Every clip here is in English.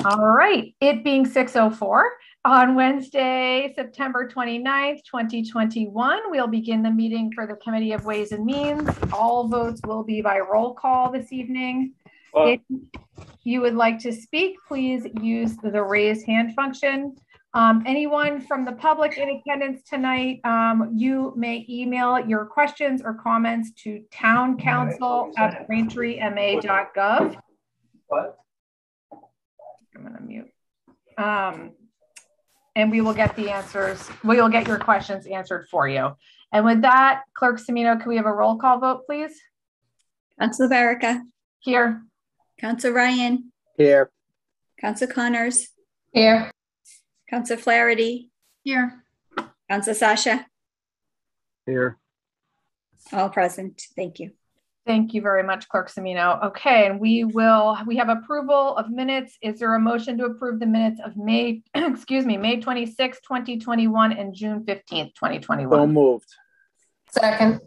All right, it being 6:04 on Wednesday, September 29th, 2021, we'll begin the meeting for the Committee of Ways and Means. All votes will be by roll call this evening. If you would like to speak, please use the raise hand function. Anyone from the public in attendance tonight, you may email your questions or comments to towncouncil@braintreema.gov. What? I'm going to mute. And we will get the answers. We will get your questions answered for you. And with that, Clerk Semino, can we have a roll call vote, please? Councilor Barrica. Here. Councilor Ryan. Here. Councilor Connors. Here. Councilor Flaherty. Here. Councilor Sasha. Here. All present. Thank you. Thank you very much, Clerk Semino. Okay, and we have approval of minutes. Is there a motion to approve the minutes of May 26, 2021 and June 15th, 2021? So moved. Second.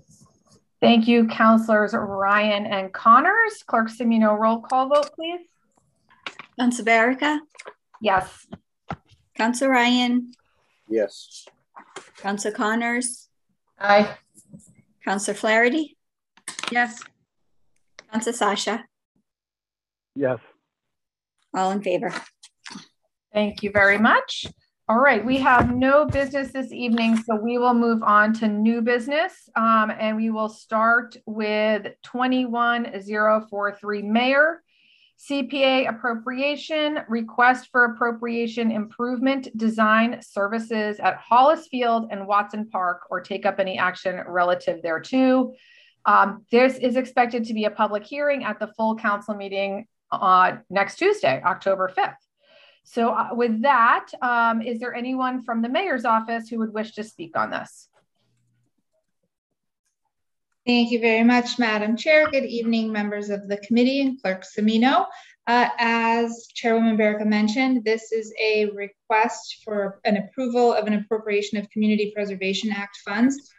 Thank you, Councilors Ryan and Connors. Clerk Semino, roll call vote, please. Councilor Barrica. Yes. Councilor Ryan. Yes. Councilor Connors. Aye. Councilor Flaherty. Yes. Councilor Sasha. Yes. All in favor. Thank you very much. All right, we have no business this evening, so we will move on to new business, and we will start with 21043 Mayor. CPA appropriation, request for appropriation improvement design services at Hollis Field and Watson Park, or take up any action relative thereto. This is expected to be a public hearing at the full council meeting next Tuesday, October 5th. So with that, is there anyone from the mayor's office who would wish to speak on this? Thank you very much, Madam Chair. Good evening, members of the committee and Clerk Semino. As Chairwoman Barrica mentioned, this is a request for an approval of an appropriation of Community Preservation Act funds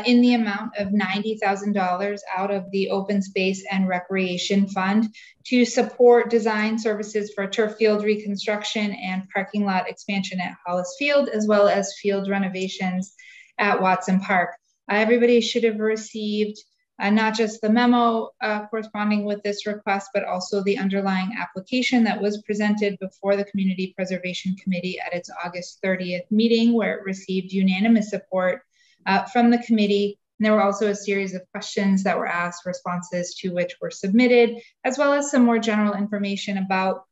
in the amount of $90,000 out of the Open Space and Recreation Fund to support design services for turf field reconstruction and parking lot expansion at Hollis Field, as well as field renovations at Watson Park. Everybody should have received not just the memo corresponding with this request, but also the underlying application that was presented before the Community Preservation Committee at its August 30th meeting, where it received unanimous support from the committee. And there were also a series of questions that were asked, responses to which were submitted, as well as some more general information about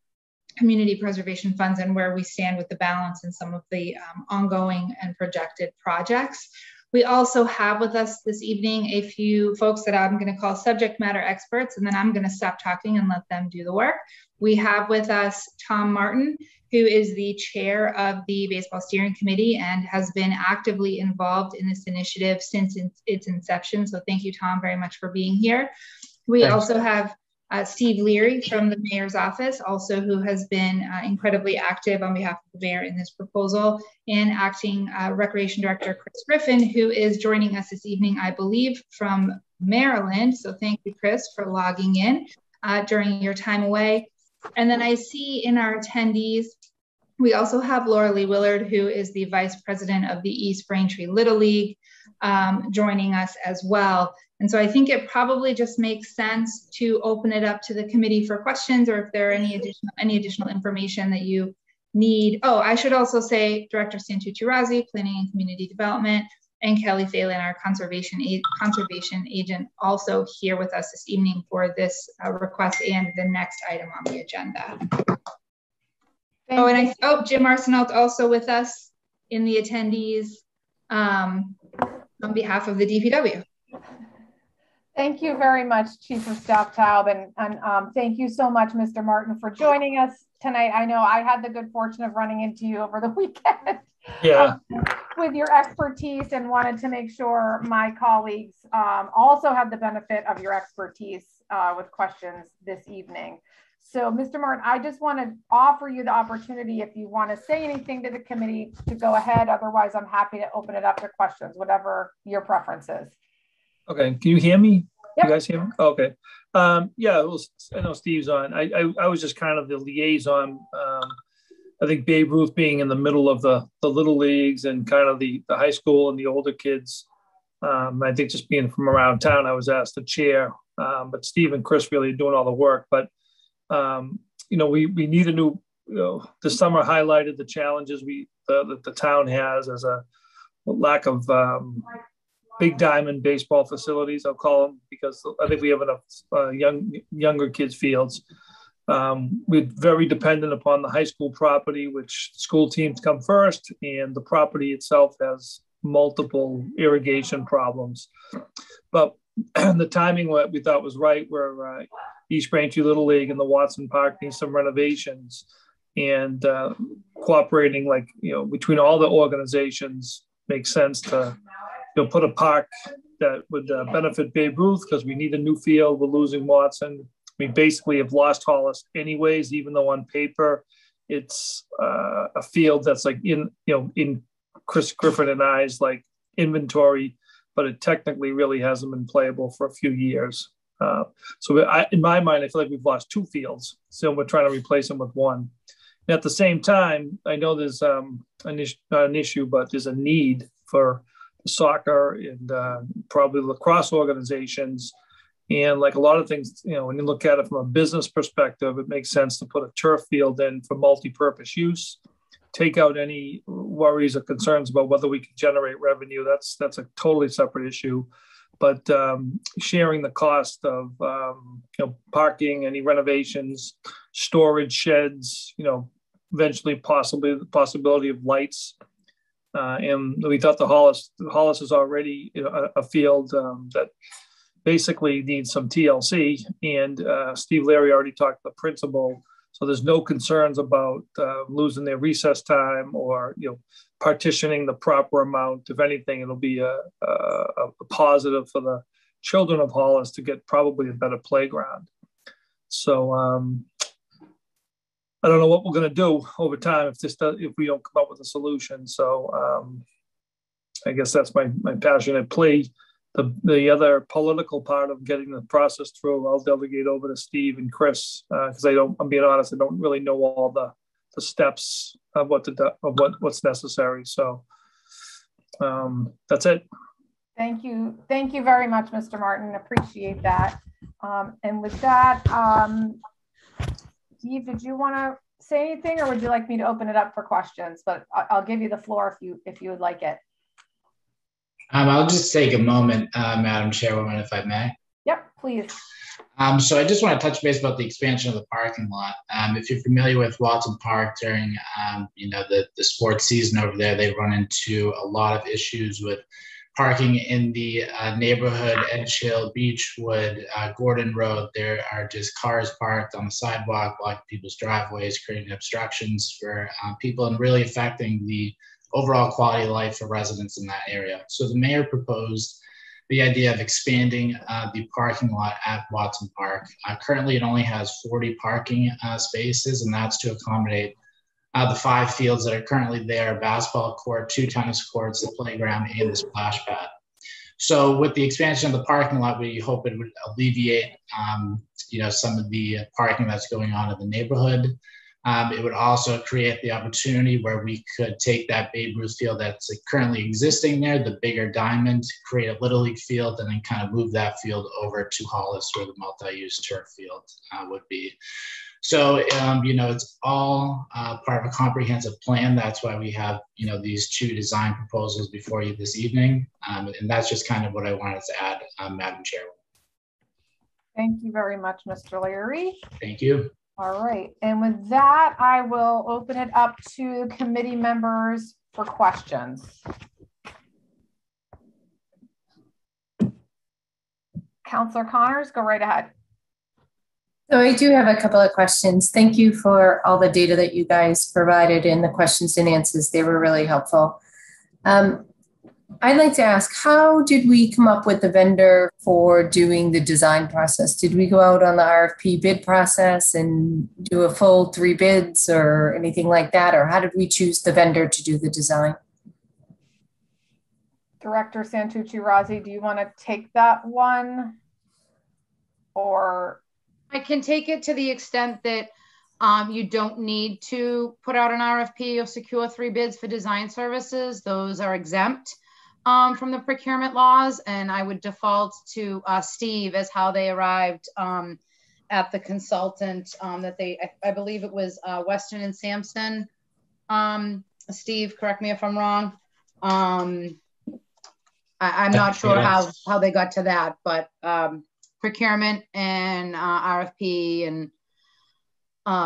community preservation funds and where we stand with the balance in some of the ongoing and projected projects. We also have with us this evening a few folks that I'm going to call subject matter experts, and then I'm going to stop talking and let them do the work. We have with us Tom Martin, who is the chair of the Baseball Steering Committee and has been actively involved in this initiative since its inception. So thank you, Tom, very much for being here. We also have Steve Leary from the mayor's office, also who has been incredibly active on behalf of the mayor in this proposal, and acting Recreation Director Chris Griffin, who is joining us this evening, I believe, from Maryland. So thank you, Chris, for logging in during your time away. And then I see in our attendees, we also have Laura Lee Willard, who is the Vice President of the East Braintree Little League, joining us as well. And so I think it probably just makes sense to open it up to the committee for questions, or if there are any additional information that you need. Oh, I should also say Director Santucci Razi, Planning and Community Development, and Kelly Phelan, our conservation agent, also here with us this evening for this request and the next item on the agenda. Jim Arsenault also with us in the attendees on behalf of the DPW. Thank you very much, Chief of Staff Taub, and thank you so much, Mr. Martin, for joining us tonight. I know I had the good fortune of running into you over the weekend. Yeah. With your expertise, and wanted to make sure my colleagues also have the benefit of your expertise with questions this evening. So, Mr. Martin, I just want to offer you the opportunity, if you want to say anything to the committee, to go ahead. Otherwise, I'm happy to open it up to questions, whatever your preference is. Okay, can you hear me? Yep. You guys hear me? Okay. Yeah, I know Steve's on. I was just kind of the liaison. I think Babe Ruth being in the middle of the little leagues and kind of the high school and the older kids. I think just being from around town, I was asked to chair. But Steve and Chris really are doing all the work. But we need a new. The summer highlighted the challenges the town has as a lack of big diamond baseball facilities, I'll call them, because I think we have enough younger kids fields. We're very dependent upon the high school property, which school teams come first, and the property itself has multiple irrigation problems. But the timing, what we thought was right, where East Braintree Little League and the Watson Park need some renovations, and cooperating between all the organizations makes sense to put a park that would benefit Babe Ruth, because we need a new field. We're losing Watson. We basically have lost Hollis anyways, even though on paper it's a field that's in Chris Griffin and I's inventory, but it technically really hasn't been playable for a few years. So in my mind, I feel like we've lost two fields, so we're trying to replace them with one. And at the same time, I know there's not an issue, but there's a need for soccer and probably lacrosse organizations. And like a lot of things, when you look at it from a business perspective, it makes sense to put a turf field in for multi-purpose use, take out any worries or concerns about whether we can generate revenue. That's a totally separate issue. But sharing the cost of parking, any renovations, storage sheds, eventually possibly the possibility of lights. And we thought the Hollis is already a field that basically needs some TLC. And Steve Larry already talked to the principal, so there's no concerns about losing their recess time or partitioning the proper amount. If anything, it'll be a positive for the children of Hollis to get probably a better playground. So I don't know what we're going to do over time if we don't come up with a solution. So I guess that's my passionate plea. The other political part of getting the process through, I'll delegate over to Steve and Chris, because I'm being honest, I don't really know all the steps of what's necessary. So that's it. Thank you very much, Mr. Martin. Appreciate that. And with that, Steve, did you want to say anything, or would you like me to open it up for questions? But I'll give you the floor if you would like it. I'll just take a moment, Madam Chairwoman, if I may. Yep, please. So I just want to touch base about the expansion of the parking lot. If you're familiar with Watson Park during, the sports season over there, they run into a lot of issues with parking in the neighborhood, Edge Hill, Beechwood, Gordon Road. There are just cars parked on the sidewalk, blocking people's driveways, creating obstructions for people, and really affecting the overall quality of life for residents in that area. So the mayor proposed the idea of expanding the parking lot at Watson Park. Currently, it only has 40 parking spaces, and that's to accommodate the 5 fields that are currently there: basketball court, 2 tennis courts, the playground, and the splash pad. So with the expansion of the parking lot, we hope it would alleviate some of the parking that's going on in the neighborhood. It would also create the opportunity where we could take that Babe Ruth field that's currently existing there, the bigger diamond, create a Little League field, and then kind of move that field over to Hollis, where the multi-use turf field would be. So, it's all part of a comprehensive plan. That's why we have, these 2 design proposals before you this evening. And that's just kind of what I wanted to add, Madam Chairwoman. Thank you very much, Mr. Larry. Thank you. All right. And with that, I will open it up to committee members for questions. Councillor Connors, go right ahead. So I do have a couple of questions. Thank you for all the data that you guys provided and the questions and answers. They were really helpful. I'd like to ask, how did we come up with the vendor for doing the design process? Did we go out on the RFP bid process and do a full 3 bids or anything like that? Or how did we choose the vendor to do the design? Director Santucci Razi, do you want to take that one? or? I can take it to the extent that you don't need to put out an RFP or secure 3 bids for design services. Those are exempt from the procurement laws, and I would default to Steve as how they arrived at the consultant that I believe it was Weston and Sampson. Steve, correct me if I'm wrong. I'm not sure how they got to that, but procurement and RFP and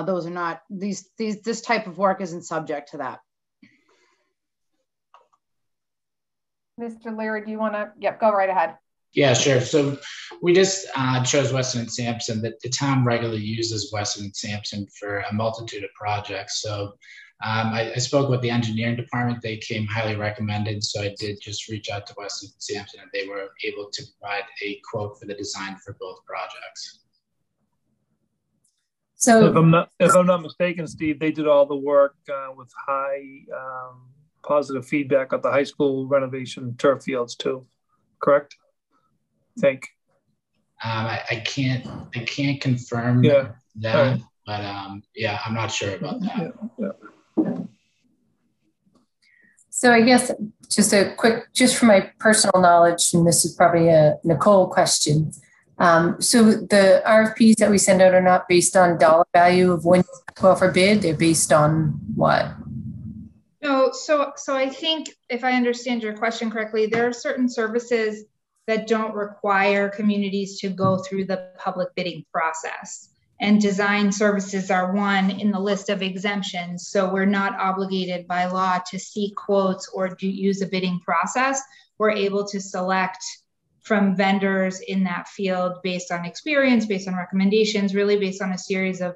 those are not, this type of work isn't subject to that. Mr. Leary, do you want to? Yep, go right ahead. Yeah, sure. So we just chose Weston and Sampson. That the town regularly uses Weston and Sampson for a multitude of projects. So I spoke with the engineering department. They came highly recommended. So I did just reach out to Weston and Sampson, and they were able to provide a quote for the design for both projects. So if I'm not mistaken, Steve, they did all the work with high positive feedback at the high school renovation turf fields too, correct? I think. I can't confirm that, right. But yeah, I'm not sure about that. Yeah. So I guess just a quick, just for my personal knowledge, and this is probably a Nicole question. So the RFPs that we send out are not based on dollar value of when you call for bid. They're based on what? No, so I think if I understand your question correctly, there are certain services that don't require communities to go through the public bidding process. And design services are one in the list of exemptions. So we're not obligated by law to seek quotes or use a bidding process. We're able to select from vendors in that field based on experience, based on recommendations, really based on a series of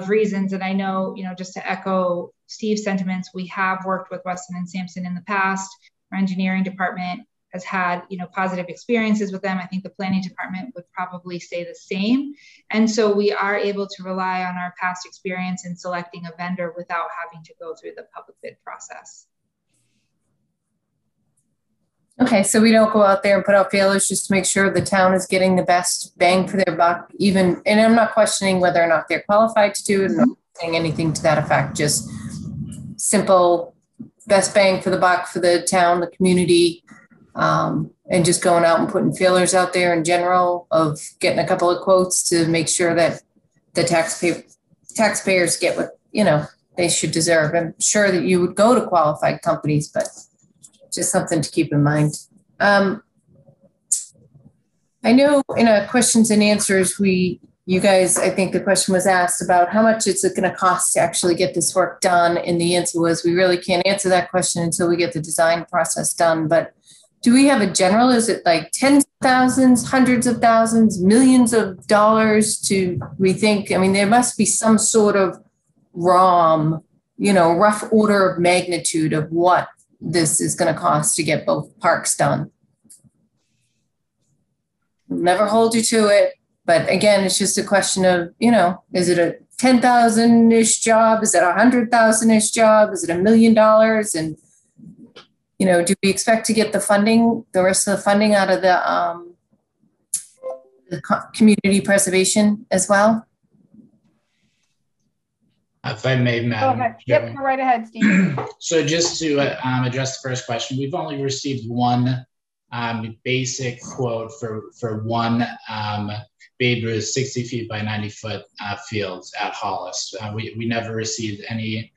reasons. And I know, just to echo Steve's sentiments, we have worked with Weston and Sampson in the past. Our engineering department has had, positive experiences with them. I think the planning department would probably say the same. And so we are able to rely on our past experience in selecting a vendor without having to go through the public bid process. Okay, so we don't go out there and put out feelers just to make sure the town is getting the best bang for their buck, even, and I'm not questioning whether or not they're qualified to do it, not saying anything to that effect, just simple best bang for the buck for the town, the community, and just going out and putting feelers out there in general of getting a couple of quotes to make sure that the taxpayers get what, they should deserve. I'm sure that you would go to qualified companies, but just something to keep in mind. I know in a questions and answers, you guys, I think the question was asked about how much it's going to cost to actually get this work done. And the answer was, we really can't answer that question until we get the design process done. But do we have a general, is it like tens of thousands, hundreds of thousands, millions of dollars to rethink? I mean, there must be some sort of ROM, rough order of magnitude of what this is going to cost to get both parks done. Never hold you to it. But again, it's just a question of, is it a 10,000-ish job? Is it a 100,000-ish job? Is it $1 million? And, do we expect to get the rest of the funding out of the community preservation as well? If I may, Madam. Go ahead. Yep, go right ahead, Steve. So just to address the first question, we've only received one basic quote for one Babe Ruth 60 feet by 90 foot fields at Hollis. We never received any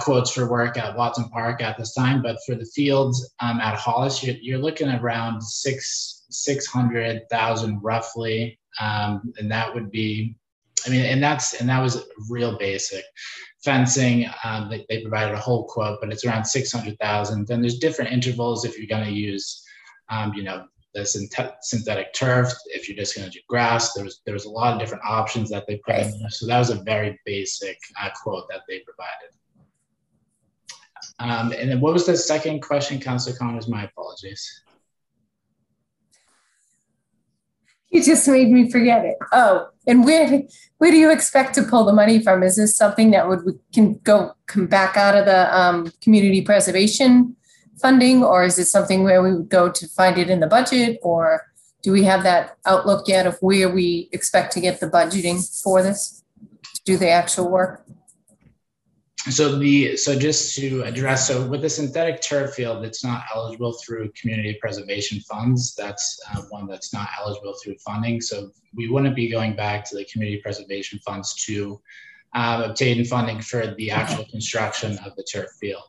quotes for work at Watson Park at this time, but for the fields at Hollis, you're looking at around 600,000 roughly, and that would be, and that was real basic. Fencing, they provided a whole quote, but it's around 600,000. Then there's different intervals if you're going to use, the synthetic turf. If you're just going to do grass, there was a lot of different options that they put in there. So that was a very basic quote that they provided. And then what was the second question, Councilor Connors? My apologies. You just made me forget it. Oh, and where do you expect to pull the money from? Is this something that can come back out of the community preservation funding, or is it something where we would go to find it in the budget, or Do we have that outlook yet of where we expect to get the budgeting for this, to do the actual work? So just to address, so with the synthetic turf field, it's not eligible through community preservation funds. That's one that's not eligible through funding. So we wouldn't be going back to the community preservation funds to obtain funding for the actual construction of the turf field.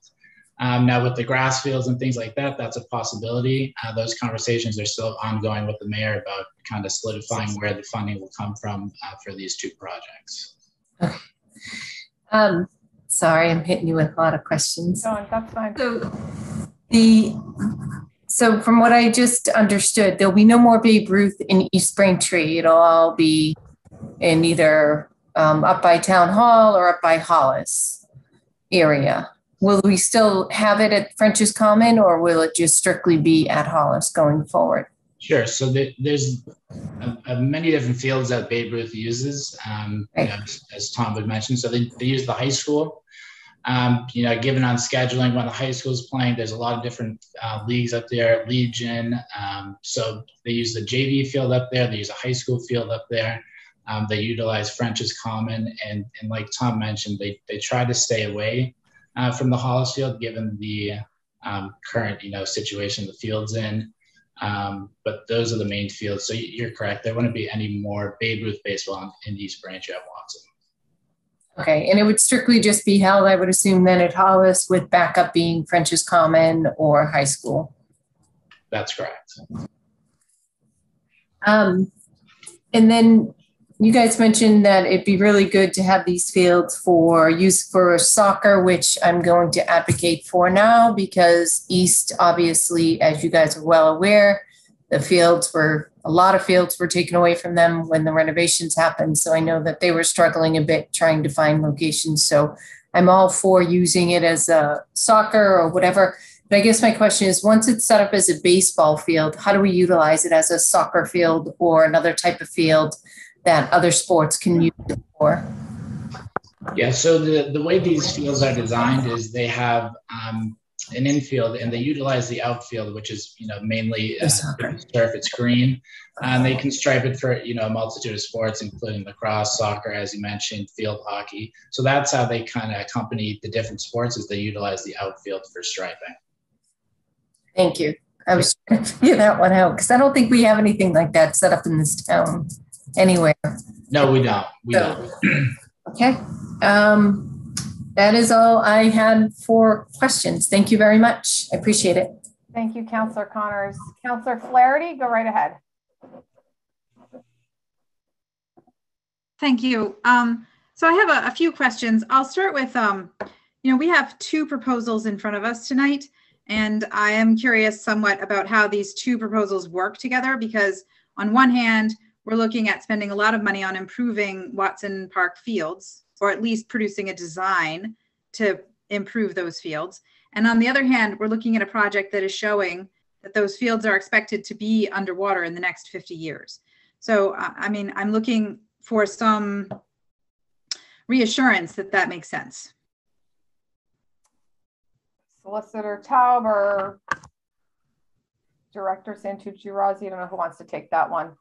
Now with the grass fields and things like that, that's a possibility. Those conversations are still ongoing with the mayor about kind of solidifying where the funding will come from for these two projects. Okay. Sorry, I'm hitting you with a lot of questions. No, that's fine. So from what I just understood, there'll be no more Babe Ruth in East Braintree. It'll all be in either up by Town Hall or up by Hollis area. Will we still have it at French's Common, or will it just strictly be at Hollis going forward? Sure. So there's many different fields that Babe Ruth uses, Right. as Tom had mentioned. So they use the high school. Given on scheduling when the high school is playing, there's a lot of different leagues up there, Legion. So they use the JV field up there. They use a high school field up there. They utilize French's Common. And like Tom mentioned, they try to stay away from the Hollis field, given the current, situation the field's in. But those are the main fields. So you're correct. There wouldn't be any more Babe Ruth baseball in East Braintree at Watson. Okay, and it would strictly just be held, I would assume, then at Hollis, with backup being French's Common or high school. That's correct. And then you guys mentioned that it'd be really good to have these fields for use for soccer, which I'm going to advocate for now, because East, obviously, as you guys are well aware, a lot of fields were taken away from them when the renovations happened. So I know that they were struggling a bit trying to find locations. So I'm all for using it as a soccer or whatever. But I guess my question is, once it's set up as a baseball field, how do we utilize it as a soccer field or another type of field that other sports can use it for? Yeah, so the way these fields are designed is they have an infield, and they utilize the outfield, which is mainly turf. It's green, and they can stripe it for a multitude of sports, including lacrosse, soccer, as you mentioned, field hockey. So that's how they kind of accompany the different sports, is they utilize the outfield for striping. Thank you. I was trying to figure that one out, because I don't think we have anything like that set up in this town anywhere. No, we don't. We don't. Okay. That is all I had for questions. Thank you very much. I appreciate it. Thank you, Councillor Connors. Councillor Flaherty, go right ahead. Thank you. So I have a few questions. I'll start with, we have two proposals in front of us tonight, and I am curious somewhat about how these two proposals work together, because on one hand, we're looking at spending a lot of money on improving Watson Park fields, or at least producing a design to improve those fields. And on the other hand, we're looking at a project that is showing that those fields are expected to be underwater in the next 50 years. So, I'm looking for some reassurance that that makes sense. Solicitor Taub or Director Santucci-Razzi, I don't know who wants to take that one.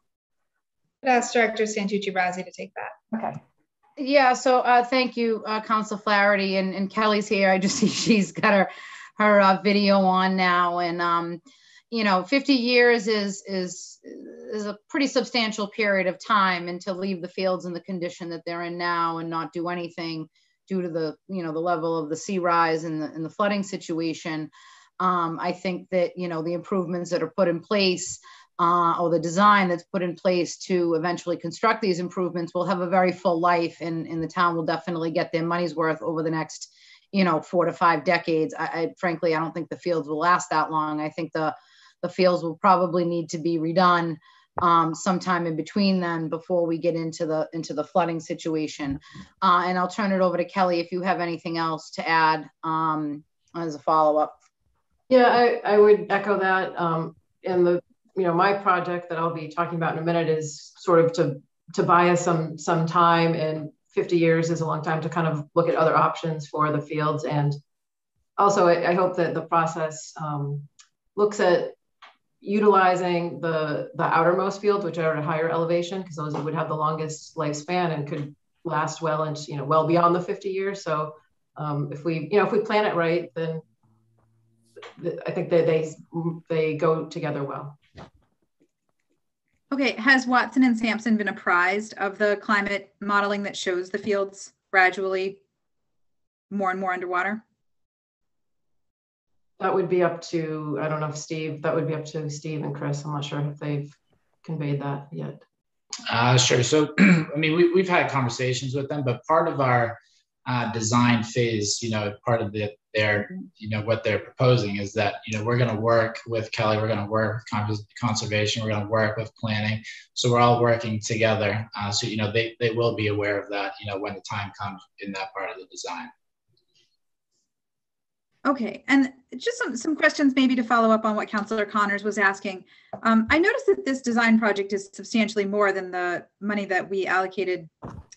Ask Director Santucci-Razzi to take that. Okay. Yeah, so thank you, Council Flaherty, and Kelly's here. I just see she's got her video on now, and 50 years is a pretty substantial period of time, and to leave the fields in the condition that they're in now and not do anything due to the the level of the sea rise and the flooding situation. I think that the improvements that are put in place, or the design that's put in place to eventually construct these improvements, will have a very full life, and the town will definitely get their money's worth over the next 4 to 5 decades. Frankly, I don't think the fields will last that long. I think the fields will probably need to be redone sometime in between then, before we get into the flooding situation. And I'll turn it over to Kelly if you have anything else to add as a follow-up. Yeah, I would echo that. And my project that I'll be talking about in a minute is sort of to buy us some time, and 50 years is a long time to kind of look at other options for the fields. And also I hope that the process looks at utilizing the outermost fields, which are at a higher elevation, because those would have the longest lifespan and could last well into, well beyond the 50 years. So if we plan it right, then I think that they go together well. Okay, has Watson and Sampson been apprised of the climate modeling that shows the fields gradually more and more underwater? That would be up to, I don't know if Steve, that would be up to Steve and Chris. I'm not sure if they've conveyed that yet. Sure. So, I mean, we've had conversations with them, but part of our design phase, part of their, what they're proposing is that, we're going to work with Kelly, we're going to work with conservation, we're going to work with planning. So we're all working together. So, they will be aware of that, when the time comes in that part of the design. Okay, and just some questions maybe to follow up on what Councillor Connors was asking. I noticed that this design project is substantially more than the money that we allocated,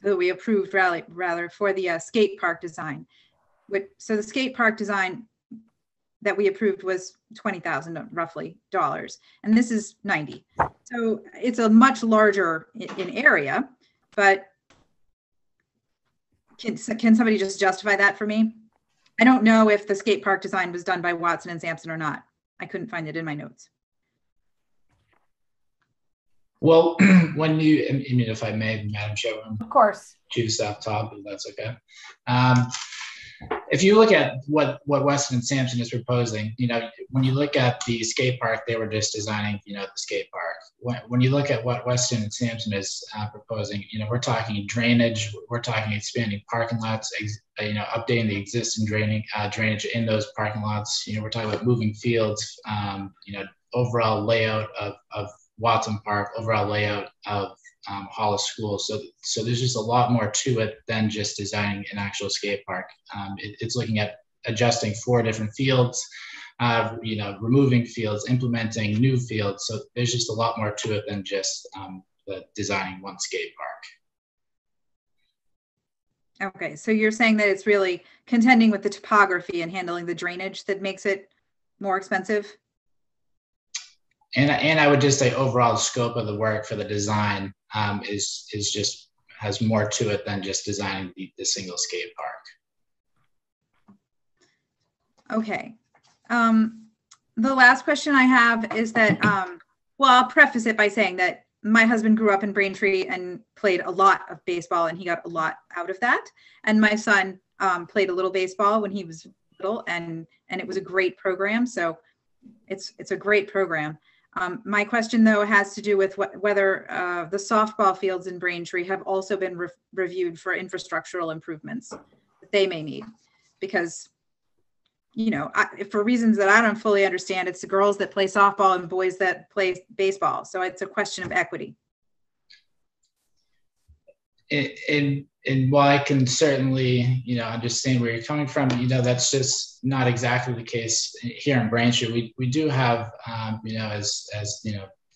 that we approved rather for the skate park design. So the skate park design that we approved was $20,000 roughly dollars, and this is 90. So it's a much larger in area, but can somebody just justify that for me? I don't know if the skate park design was done by Watson and Sampson or not. I couldn't find it in my notes. Well, when you, I mean, if I may, Madam Chairwoman. Of course. Chief of Staff Todd, if that's okay. If you look at what Weston and Sampson is proposing, when you look at the skate park, they were just designing, the skate park. When you look at what Weston and Sampson is proposing, we're talking drainage, we're talking expanding parking lots, updating the existing drainage in those parking lots. We're talking about moving fields, overall layout of Watson Park, overall layout of Hollis School. So there's just a lot more to it than just designing an actual skate park. It's looking at adjusting 4 different fields, removing fields, implementing new fields. So there's just a lot more to it than just designing one skate park. Okay, so you're saying that it's really contending with the topography and handling the drainage that makes it more expensive? And I would just say overall the scope of the work for the design is just has more to it than just designing the single skate park. Okay. The last question I have is that, well, I'll preface it by saying that my husband grew up in Braintree and played a lot of baseball, and he got a lot out of that. And my son played a little baseball when he was little, and it was a great program. So it's a great program. My question, though, has to do with whether the softball fields in Braintree have also been reviewed for infrastructural improvements that they may need. Because, for reasons that I don't fully understand, it's the girls that play softball and boys that play baseball. So it's a question of equity. And while I can certainly, understand where you're coming from, that's just not exactly the case here in Braintree. We do have, as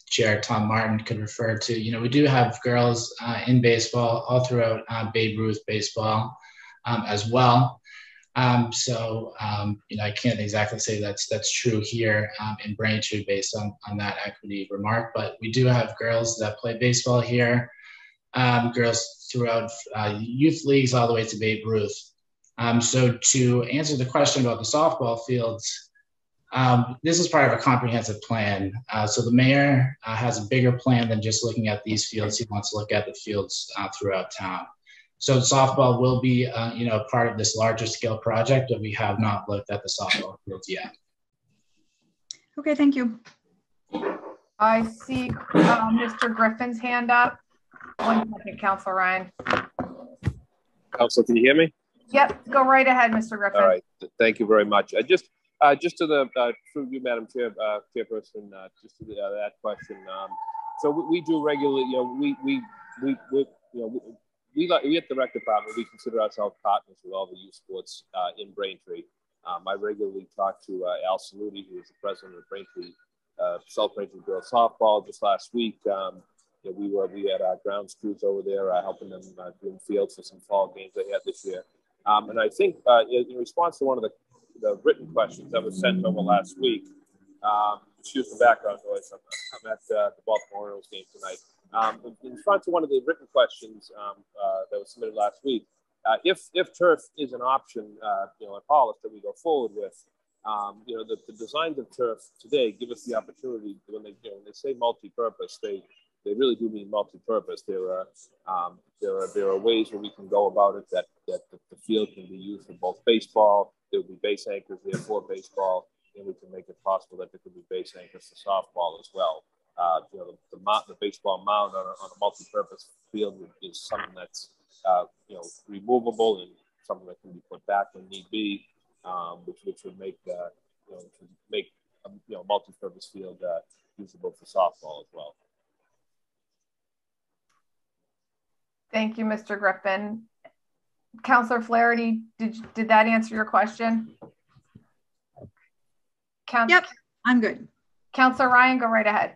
Chair Tom Martin could refer to, we do have girls in baseball all throughout Babe Ruth baseball as well. I can't exactly say that's true here in Braintree based on that equity remark, but we do have girls that play baseball here. Girls throughout youth leagues all the way to Babe Ruth. So to answer the question about the softball fields, this is part of a comprehensive plan. So the mayor has a bigger plan than just looking at these fields. He wants to look at the fields throughout town. So softball will be, part of this larger scale project, but we have not looked at the softball fields yet. Okay, thank you. I see Mr. Griffin's hand up. 1 second, Councilor Ryan. Council, can you hear me? Yep, go right ahead, Mr. Griffin. All right, thank you very much. Just to the through you, Madam Chairperson, just to that question. So we do regularly, we at the rec department, we consider ourselves partners with all the youth sports in Braintree. I regularly talk to Al Saluti, who is the president of Braintree, South Braintree Girls Softball. Just last week, we had our grounds crews over there helping them doing fields for some fall games they had this year. And I think in response to one of the written questions that was sent over last week, excuse the background noise. I'm at the Baltimore Orioles game tonight. In response to one of the written questions that was submitted last week, if turf is an option, at Hollis that we go forward with, the designs of turf today give us the opportunity when they say multi-purpose, they really do mean multi-purpose. There are ways where we can go about it that the field can be used for both baseball. There will be base anchors there for baseball, and we can make it possible that there could be base anchors for softball as well. The baseball mound on a multi-purpose field is something that's removable and something that can be put back when need be, which would make a multi-purpose field usable for softball as well. Thank you, Mr. Griffin. Councillor Flaherty, did that answer your question? Yep, I'm good. Councillor Ryan, go right ahead.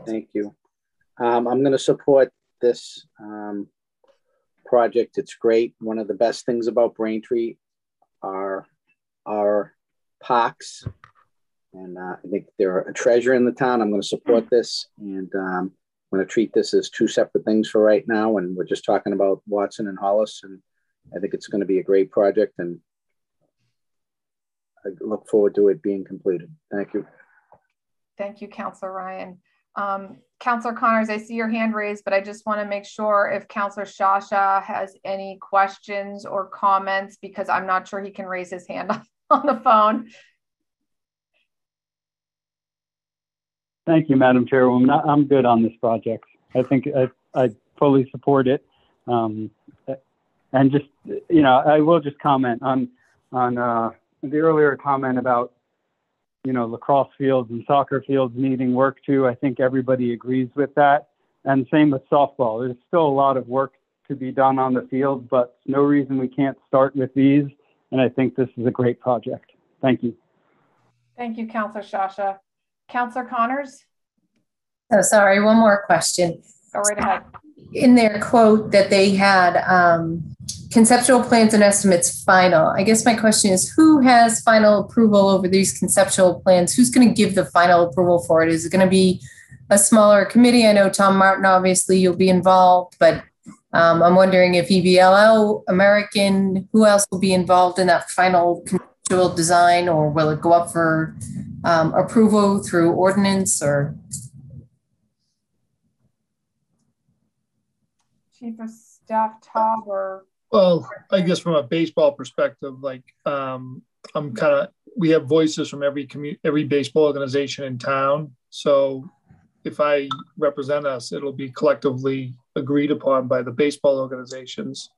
Thank you. I'm going to support this project. It's great. One of the best things about Braintree are our parks, and I think they're a treasure in the town. I'm going to support this, and I'm going to treat this as two separate things for right now, and we're just talking about Watson and Hollis, and I think it's going to be a great project, and I look forward to it being completed. Thank you. Thank you, Councillor Ryan. Councillor Connors, I see your hand raised, but I just want to make sure if Councillor Shasha has any questions or comments, because I'm not sure he can raise his hand on the phone. Thank you, Madam Chairwoman. I'm good on this project. I think I fully support it. And just, I will just comment on the earlier comment about, lacrosse fields and soccer fields needing work too. I think everybody agrees with that. And same with softball. There's still a lot of work to be done on the field, but no reason we can't start with these. And I think this is a great project. Thank you. Thank you, Councillor Shasha. Councillor Connors? Oh, sorry, one more question. Go right ahead. In their quote that they had conceptual plans and estimates final. I guess my question is, who has final approval over these conceptual plans? Who's going to give the final approval for it? Is it going to be a smaller committee? I know Tom Martin, obviously you'll be involved, but I'm wondering if EBLL, American, who else will be involved in that final conceptual design, or will it go up for approval through ordinance or? Chief of Staff Todd or? Well, I guess from a baseball perspective, we have voices from every baseball organization in town. So if I represent us, it'll be collectively agreed upon by the baseball organizations.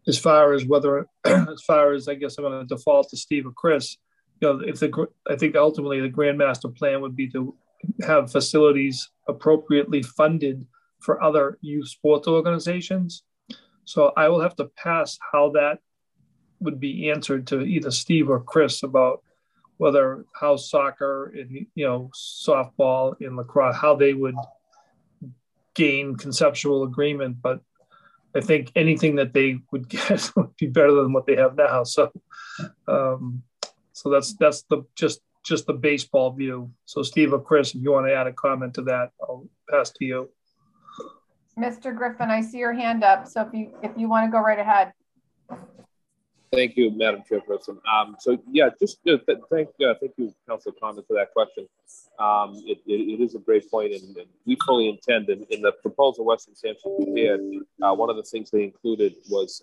As far as I guess I'm going to default to Steve or Chris, I think ultimately the Grand Master Plan would be to have facilities appropriately funded for other youth sports organizations. So I will have to pass how that would be answered to either Steve or Chris about how soccer and softball and lacrosse, how they would gain conceptual agreement. But I think anything that they would get would be better than what they have now. So that's just the baseball view. So Steve or Chris, if you want to add a comment to that, I'll pass to you. Mr. Griffin, I see your hand up. So if you want to go right ahead. Thank you, Madam Chairperson. Thank you, Councilor Connors, for that question. It is a great point, and we fully intend in the proposal Western Sampson prepared. One of the things they included was,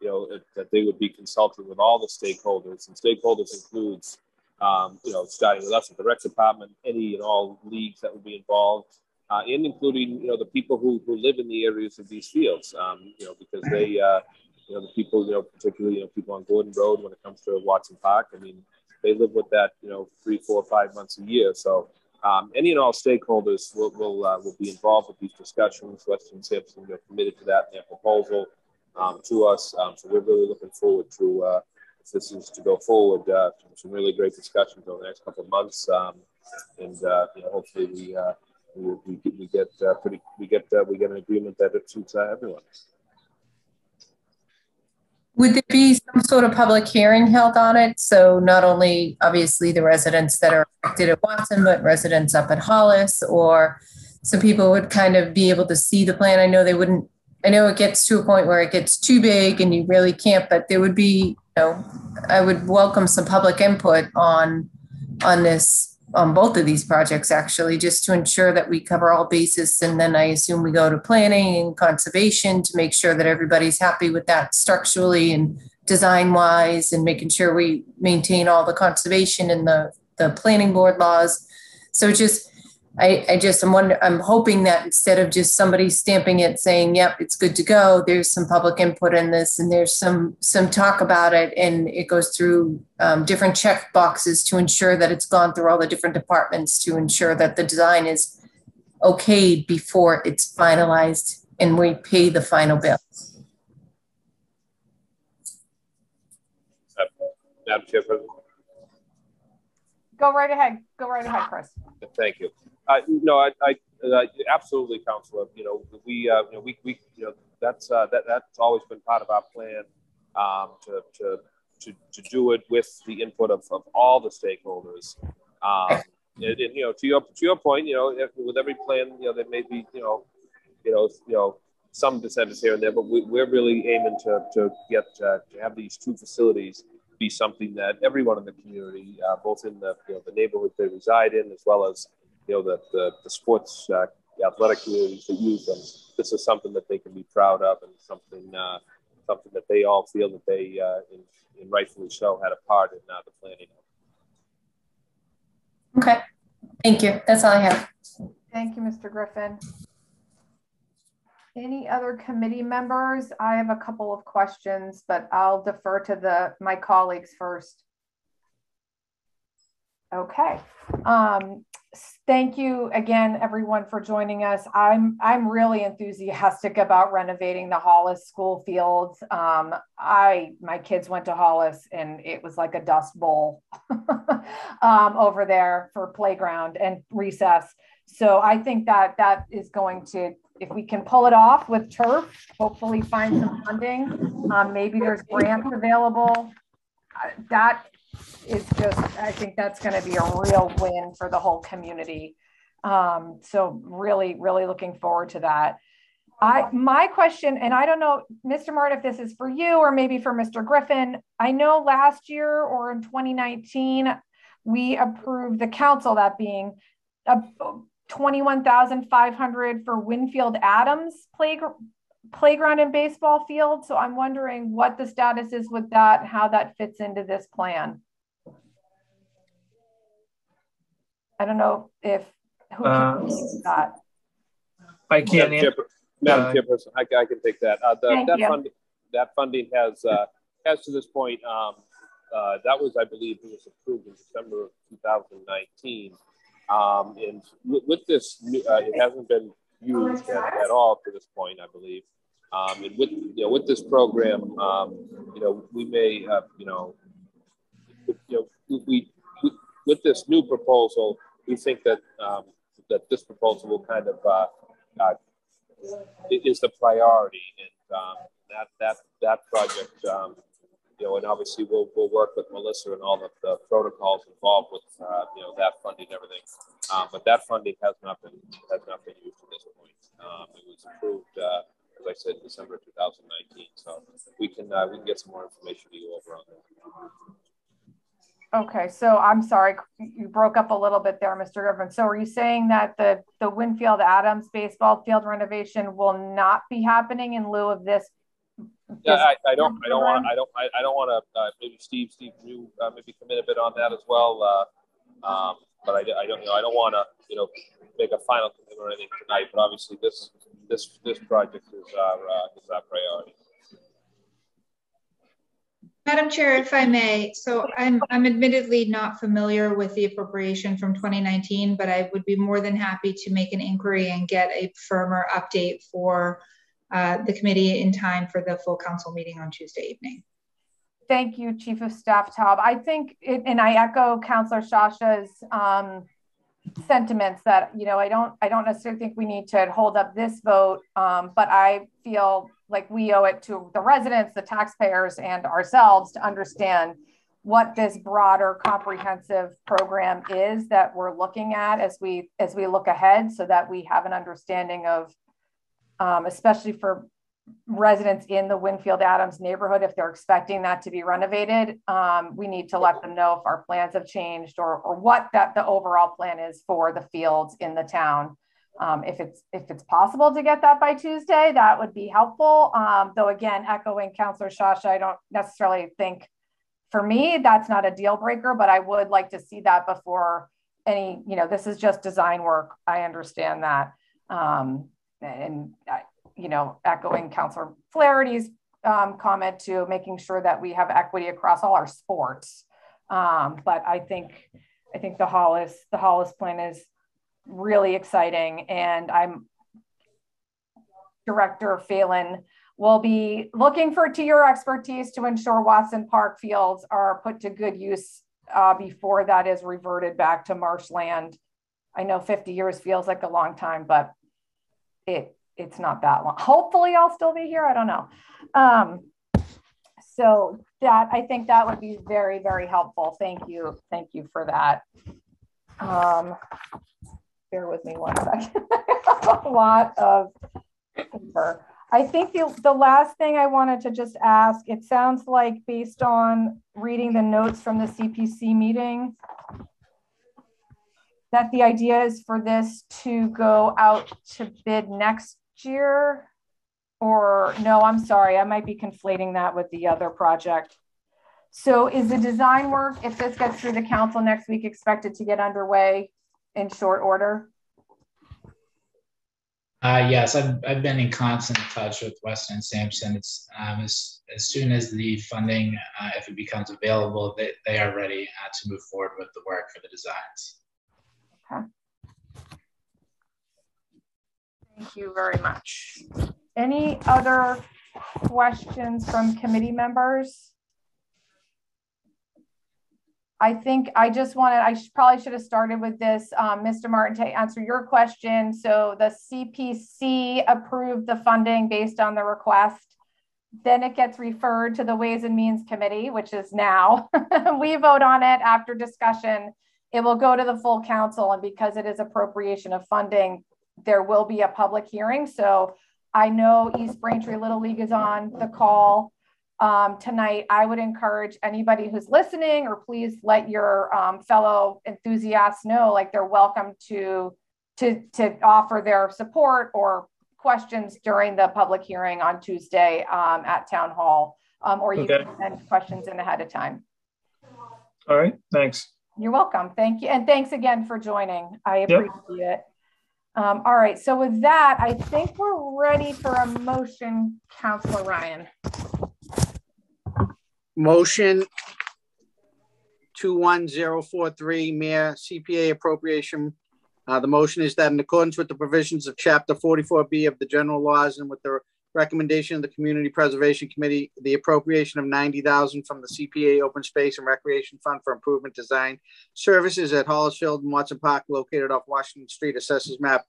that they would be consulting with all the stakeholders, and stakeholders includes, starting with us at the rec department, any and all leagues that would be involved. And including, the people who live in the areas of these fields, because they, the people, particularly, people on Gordon Road when it comes to Watson Park, I mean, they live with that, 3, 4, 5 months a year. So any and all stakeholders will be involved with these discussions. Western Sampson committed to that in their proposal to us. So we're really looking forward to, if this is to go forward, some really great discussions over the next couple of months. Hopefully we get an agreement that it suits everyone. Would there be some sort of public hearing held on it? So not only obviously the residents that are affected at Watson, but residents up at Hollis, or so people would kind of be able to see the plan. I know they wouldn't, I know it gets to a point where it gets too big and you really can't, but there would be, I would welcome some public input on this, on both of these projects, actually, just to ensure that we cover all bases. And then I assume we go to planning and conservation to make sure that everybody's happy with that structurally and design wise, and making sure we maintain all the conservation and the planning board laws. So I'm hoping that instead of just somebody stamping it saying, yep, it's good to go, there's some public input in this, and there's some talk about it, and it goes through different check boxes to ensure that it's gone through all the different departments to ensure that the design is okayed before it's finalized and we pay the final bill. Madam Chair President. Go right ahead. Go right ahead, Chris. Thank you. No, I absolutely, Councilor. That's always been part of our plan to do it with the input of all the stakeholders. To your point, with every plan, there may be some dissenters here and there, but we're really aiming to have these two facilities be something that everyone in the community, both in the neighborhood they reside in, as well as the sports athletic communities that use them. This is something that they can be proud of, and something that they all feel that they, and rightfully so, had a part in the planning. Okay, thank you. That's all I have. Thank you, Mr. Griffin. Any other committee members? I have a couple of questions, but I'll defer to my colleagues first. Okay. Thank you again, everyone, for joining us. I'm really enthusiastic about renovating the Hollis school fields. My kids went to Hollis, and it was like a dust bowl over there for playground and recess. So I think that is going to, if we can pull it off with turf, hopefully find some funding. Maybe there's grants available. That is just, I think that's going to be a real win for the whole community. So really, really looking forward to that. My question, and I don't know, Mr. Martin, if this is for you or maybe for Mr. Griffin, I know last year or in 2019, we approved the council, that being $21,500 for Winfield Adams playground and baseball field. So I'm wondering what the status is with that, how that fits into this plan. I don't know if who can take that. I can't. Madam Chairperson, I can take that. That funding has to this point. That was, I believe, it was approved in December of 2019. And with this, it hasn't been used at all to this point, I believe. And with this program, we may, with this new proposal, we think that that this proposal will kind of is the priority, and that project, and obviously we'll work with Melissa and all the protocols involved with that funding and everything. But that funding has not been used at this point. It was approved, as I said, December 2019. So we can get some more information to you over on that. Okay, so I'm sorry, you broke up a little bit there, Mr. Griffin. So are you saying that the Winfield Adams baseball field renovation will not be happening in lieu of this? Yeah, I don't want to. Maybe Steve, you maybe come in a bit on that as well. But I don't want to make a final commitment or anything tonight. But obviously this project is our priority. Madam Chair, if I may, so I'm admittedly not familiar with the appropriation from 2019, but I would be more than happy to make an inquiry and get a firmer update for the committee in time for the full council meeting on Tuesday evening. Thank you, Chief of Staff Taub. I think, and I echo Councillor Shasha's sentiments that, you know, I don't necessarily think we need to hold up this vote, but I feel like we owe it to the residents, the taxpayers, and ourselves to understand what this broader comprehensive program is that we're looking at as we look ahead, so that we have an understanding of, especially for residents in the Winfield Adams neighborhood, if they're expecting that to be renovated, we need to let them know if our plans have changed or what the overall plan is for the fields in the town. If it's possible to get that by Tuesday, that would be helpful. Though again, echoing Councilor Sasha, I don't necessarily think, for me, that's not a deal breaker, but I would like to see that before any, you know, this is just design work. I understand that. You know, echoing Councilor Flaherty's comment to making sure that we have equity across all our sports. But I think the Hollis plan is really exciting, and Director Phelan will be looking to your expertise to ensure Watson Park fields are put to good use before that is reverted back to marshland. I know 50 years feels like a long time, but it's not that long. Hopefully I'll still be here. I don't know. So that, I think that would be very, very helpful. Thank you. Thank you for that. Bear with me one second. A lot of paper. I think the last thing I wanted to just ask, it sounds like based on reading the notes from the CPC meeting, that the idea is for this to go out to bid next year, or no, I'm sorry, I might be conflating that with the other project. So is the design work, if this gets through the council next week, expected to get underway in short order? Yes, I've been in constant touch with Weston Sampson. It's as soon as the funding, if it becomes available, they are ready to move forward with the work for the designs. Okay. Thank you very much. Any other questions from committee members? I think I just wanted, probably should have started with this, Mr. Martin, to answer your question. So the CPC approved the funding based on the request. Then it gets referred to the Ways and Means Committee, which is now. We vote on it after discussion. It will go to the full council, and because it is appropriation of funding, there will be a public hearing. So I know East Braintree Little League is on the call tonight. I would encourage anybody who's listening, or please let your fellow enthusiasts know, like, they're welcome to offer their support or questions during the public hearing on Tuesday at Town Hall, or you can send questions in ahead of time. All right, thanks. You're welcome. Thank you. And thanks again for joining. I appreciate it. All right, so with that, I think we're ready for a motion, Councilor Ryan. Motion 21043, Mayor, CPA appropriation. The motion is that in accordance with the provisions of Chapter 44B of the general laws and with the recommendation of the Community Preservation Committee, the appropriation of $90,000 from the CPA Open Space and Recreation Fund for Improvement Design Services at Hollis Field and Watson Park, located off Washington Street, Assessors Map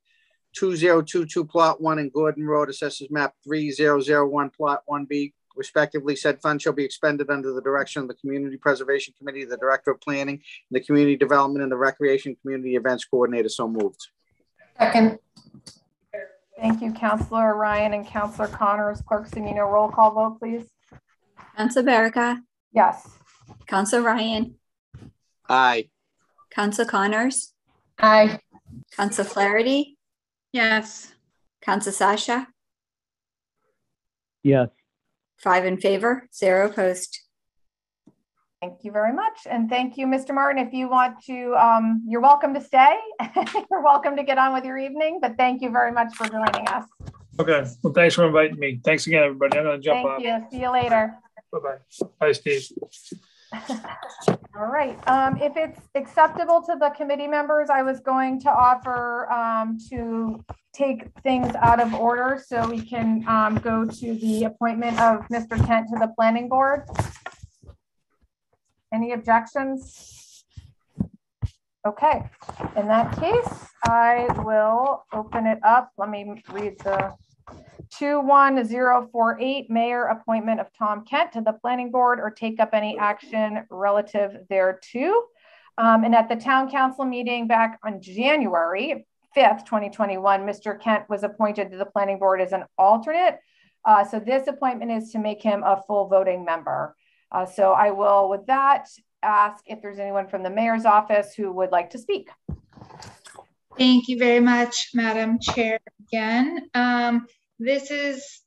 2022 Plot 1, and Gordon Road, Assessors Map 3001 Plot 1B, respectively. Said funds shall be expended under the direction of the Community Preservation Committee, the Director of Planning, the Community Development, and the Recreation Community Events Coordinator. So moved. Second. Thank you, Councilor Ryan and Councilor Connors. Clerk Semino, roll call vote, please. Councilor Berica? Yes. Councilor Ryan? Aye. Councilor Connors? Aye. Councilor Flaherty? Yes. Councilor Sasha? Yes. 5 in favor, 0 opposed. Thank you very much. And thank you, Mr. Martin. If you want to, you're welcome to stay. You're welcome to get on with your evening, but thank you very much for joining us. Okay. Well, thanks for inviting me. Thanks again, everybody. I'm going to jump off. Thank you. See you later. Bye-bye. Bye, Steve. All right. If it's acceptable to the committee members, I was going to offer to take things out of order so we can go to the appointment of Mr. Kent to the planning board. Any objections? Okay, in that case, I will open it up. Let me read the 21048 mayor appointment of Tom Kent to the planning board or take up any action relative thereto. And at the town council meeting back on January 5th, 2021, Mr. Kent was appointed to the planning board as an alternate. So this appointment is to make him a full voting member. So I will, with that, ask if there's anyone from the mayor's office who would like to speak. Thank you very much, Madam Chair. Again, this is,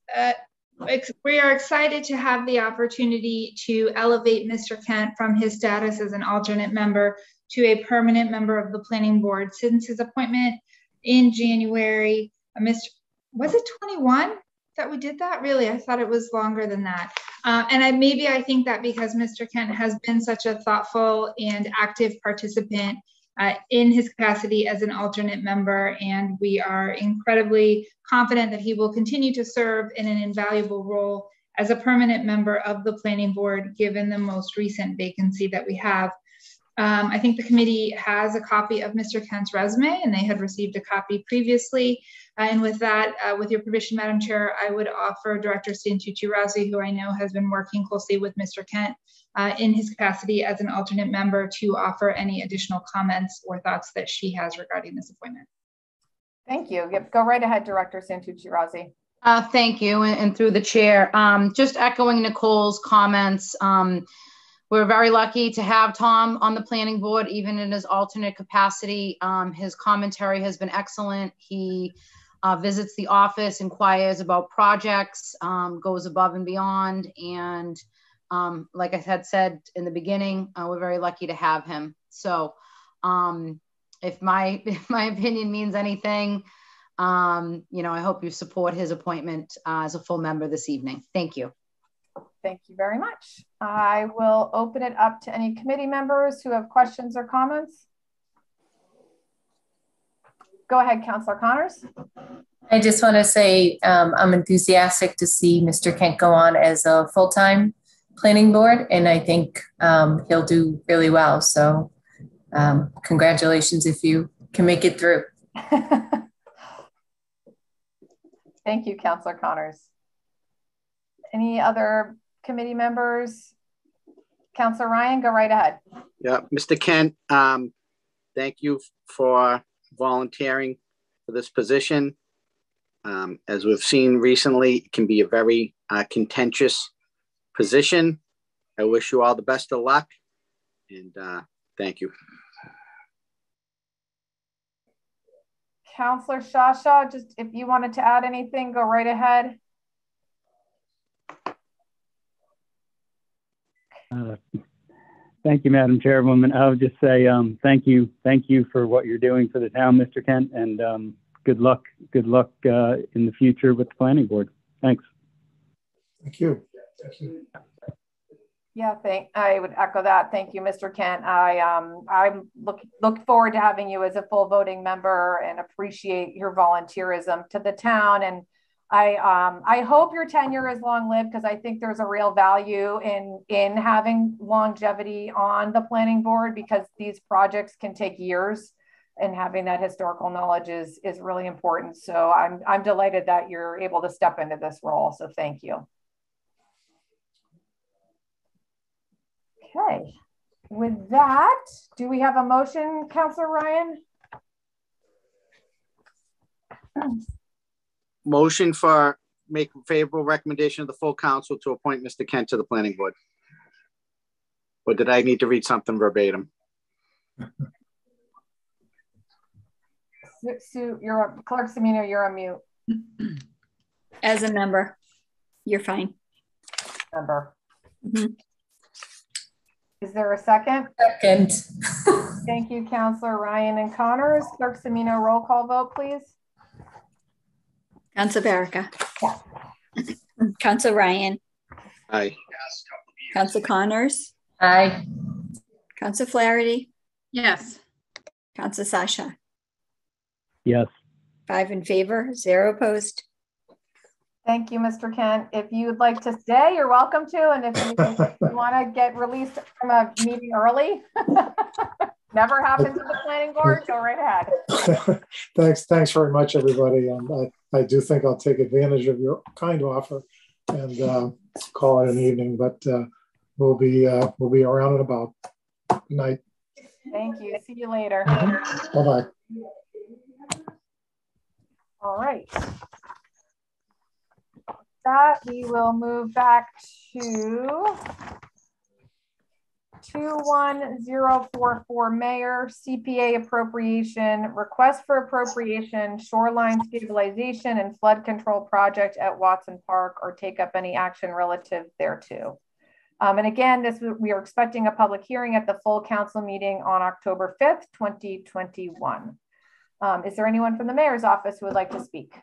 we are excited to have the opportunity to elevate Mr. Kent from his status as an alternate member to a permanent member of the planning board. Since his appointment in January, was it 21 that we did that? Really, I thought it was longer than that. And I think that because Mr. Kent has been such a thoughtful and active participant in his capacity as an alternate member, and we are incredibly confident that he will continue to serve in an invaluable role as a permanent member of the planning board, given the most recent vacancy that we have. I think the committee has a copy of Mr. Kent's resume, and they had received a copy previously. And with that, with your permission, Madam Chair, I would offer Director Santucci-Rousey, who I know has been working closely with Mr. Kent in his capacity as an alternate member, to offer any additional comments or thoughts that she has regarding this appointment. Thank you. Yep, go right ahead, Director Santucci-Rousey. Thank you, and through the chair, just echoing Nicole's comments. We're very lucky to have Tom on the planning board, even in his alternate capacity. His commentary has been excellent. He visits the office, inquires about projects, goes above and beyond. And like I had said in the beginning, we're very lucky to have him. So if my opinion means anything, I hope you support his appointment as a full member this evening. Thank you. Thank you very much. I will open it up to any committee members who have questions or comments. Go ahead, Councillor Connors. I just want to say I'm enthusiastic to see Mr. Kent go on as a full-time planning board, and I think he'll do really well. So congratulations if you can make it through. Thank you, Councillor Connors. Any other committee members? Councillor Ryan, go right ahead. Yeah, Mr. Kent, thank you for volunteering for this position. As we've seen recently, it can be a very contentious position. I wish you all the best of luck, and thank you. Councillor Shasha, just if you wanted to add anything, go right ahead. Thank you, Madam Chairwoman. I would just say thank you for what you're doing for the town, Mr. Kent, and good luck in the future with the planning board. Thanks. Thank you. Thank you. Yeah, I would echo that. Thank you, Mr. Kent. I look forward to having you as a full voting member and appreciate your volunteerism to the town. And I hope your tenure is long-lived, because I think there's a real value in having longevity on the planning board, because these projects can take years, and having that historical knowledge is really important. So I'm delighted that you're able to step into this role. So thank you. Okay, with that, do we have a motion, Councillor Ryan? Motion for make a favorable recommendation of the full council to appoint Mr. Kent to the planning board. Or did I need to read something verbatim? Sue, Clerk Semino, you're on mute. As a member, you're fine. Member. Mm-hmm. Is there a second? Second. Thank you, Councillor Ryan and Connors. Clerk Semino, roll call vote, please. Councillor Baraka. Yeah. Councillor Ryan. Aye. Councillor Connors. Aye. Councillor Flaherty. Yes. Councillor Sasha. Yes. 5 in favor, 0 opposed. Thank you, Mr. Kent. If you'd like to stay, you're welcome to. And if you want to get released from a meeting early, no, Whatever happens with the planning board, go right ahead. Thanks very much, everybody. And I do think I'll take advantage of your kind offer and call it an evening. But we'll be around and about. Good night. Thank you. See you later. Bye-bye. All right. That we will move back to 21044 Mayor, CPA appropriation, request for appropriation, shoreline stabilization and flood control project at Watson Park, or take up any action relative thereto. And again, we are expecting a public hearing at the full council meeting on October 5th, 2021. Is there anyone from the mayor's office who would like to speak?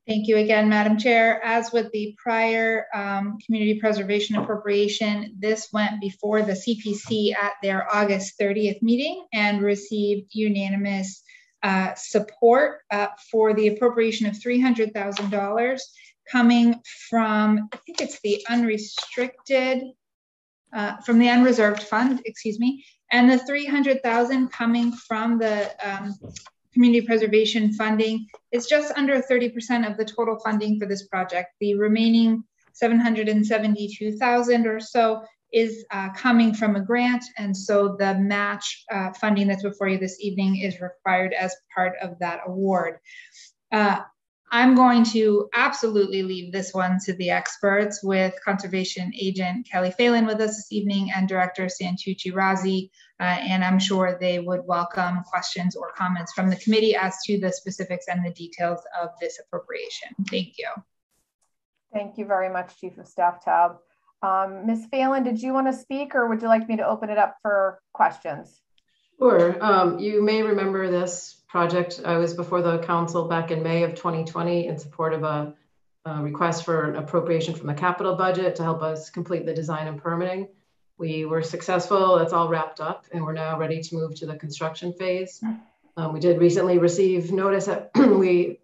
Thank you again, Madam Chair. As with the prior community preservation appropriation, this went before the CPC at their August 30th meeting and received unanimous support for the appropriation of $300,000 coming from, I think it's the unrestricted, from the unreserved fund, excuse me, and the $300,000 coming from the community preservation funding is just under 30% of the total funding for this project. The remaining $772,000 or so is coming from a grant, and so the match funding that's before you this evening is required as part of that award. I'm going to absolutely leave this one to the experts, with Conservation Agent Kelly Phelan with us this evening and Director Santucci Razi, and I'm sure they would welcome questions or comments from the committee as to the specifics and the details of this appropriation. Thank you. Thank you very much, Chief of Staff Taub. Ms. Phelan, did you want to speak, or would you like me to open it up for questions? Sure. You may remember this project. I was before the council back in May of 2020 in support of a request for an appropriation from the capital budget to help us complete the design and permitting. We were successful. It's all wrapped up, and we're now ready to move to the construction phase. We did recently receive notice that we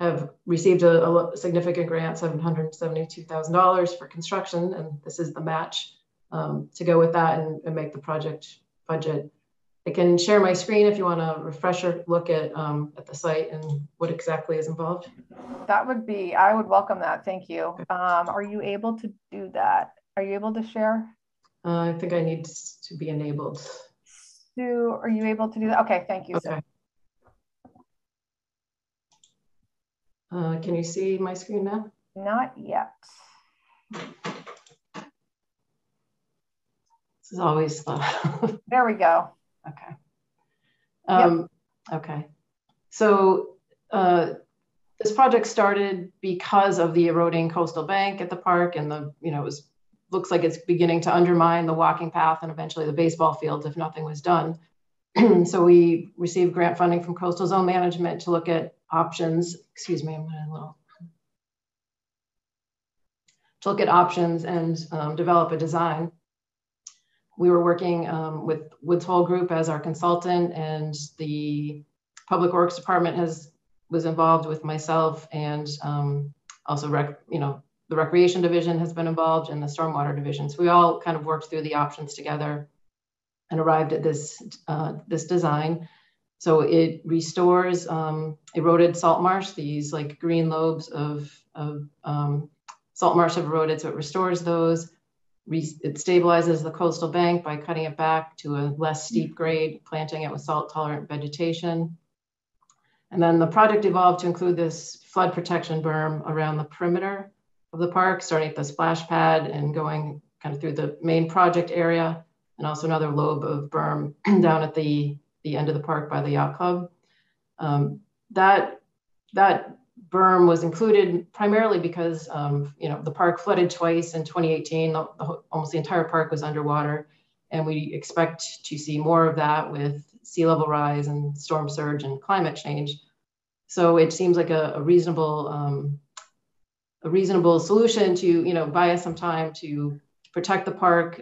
have received a significant grant, $772,000 for construction, and this is the match to go with that and make the project budget. I can share my screen if you want a refresher look at the site and what exactly is involved. That would be, I would welcome that. Thank you. Are you able to do that? Are you able to share? I think I need to be enabled. Sue, are you able to do that? Okay, thank you. Okay. Can you see my screen now? Not yet. This is always the... There we go. Okay. Yep. Okay. So this project started because of the eroding coastal bank at the park, and looks like it's beginning to undermine the walking path and eventually the baseball fields if nothing was done. So we received grant funding from Coastal Zone Management to look at options. Excuse me, I'm going to look at options and develop a design. We were working with Woods Hole Group as our consultant, and the Public Works Department was involved with myself, and also the Recreation Division has been involved, and the Stormwater Division. So we all kind of worked through the options together and arrived at this design. So it restores eroded salt marsh. These like green lobes of salt marsh have eroded, so it restores those. It stabilizes the coastal bank by cutting it back to a less steep grade, planting it with salt tolerant vegetation. And then the project evolved to include this flood protection berm around the perimeter of the park, starting at the splash pad and going kind of through the main project area, and also another lobe of berm down at the end of the park by the yacht club. That berm was included primarily because the park flooded twice in 2018. Almost the entire park was underwater, and we expect to see more of that with sea level rise and storm surge and climate change. So it seems like a reasonable solution to buy us some time to protect the park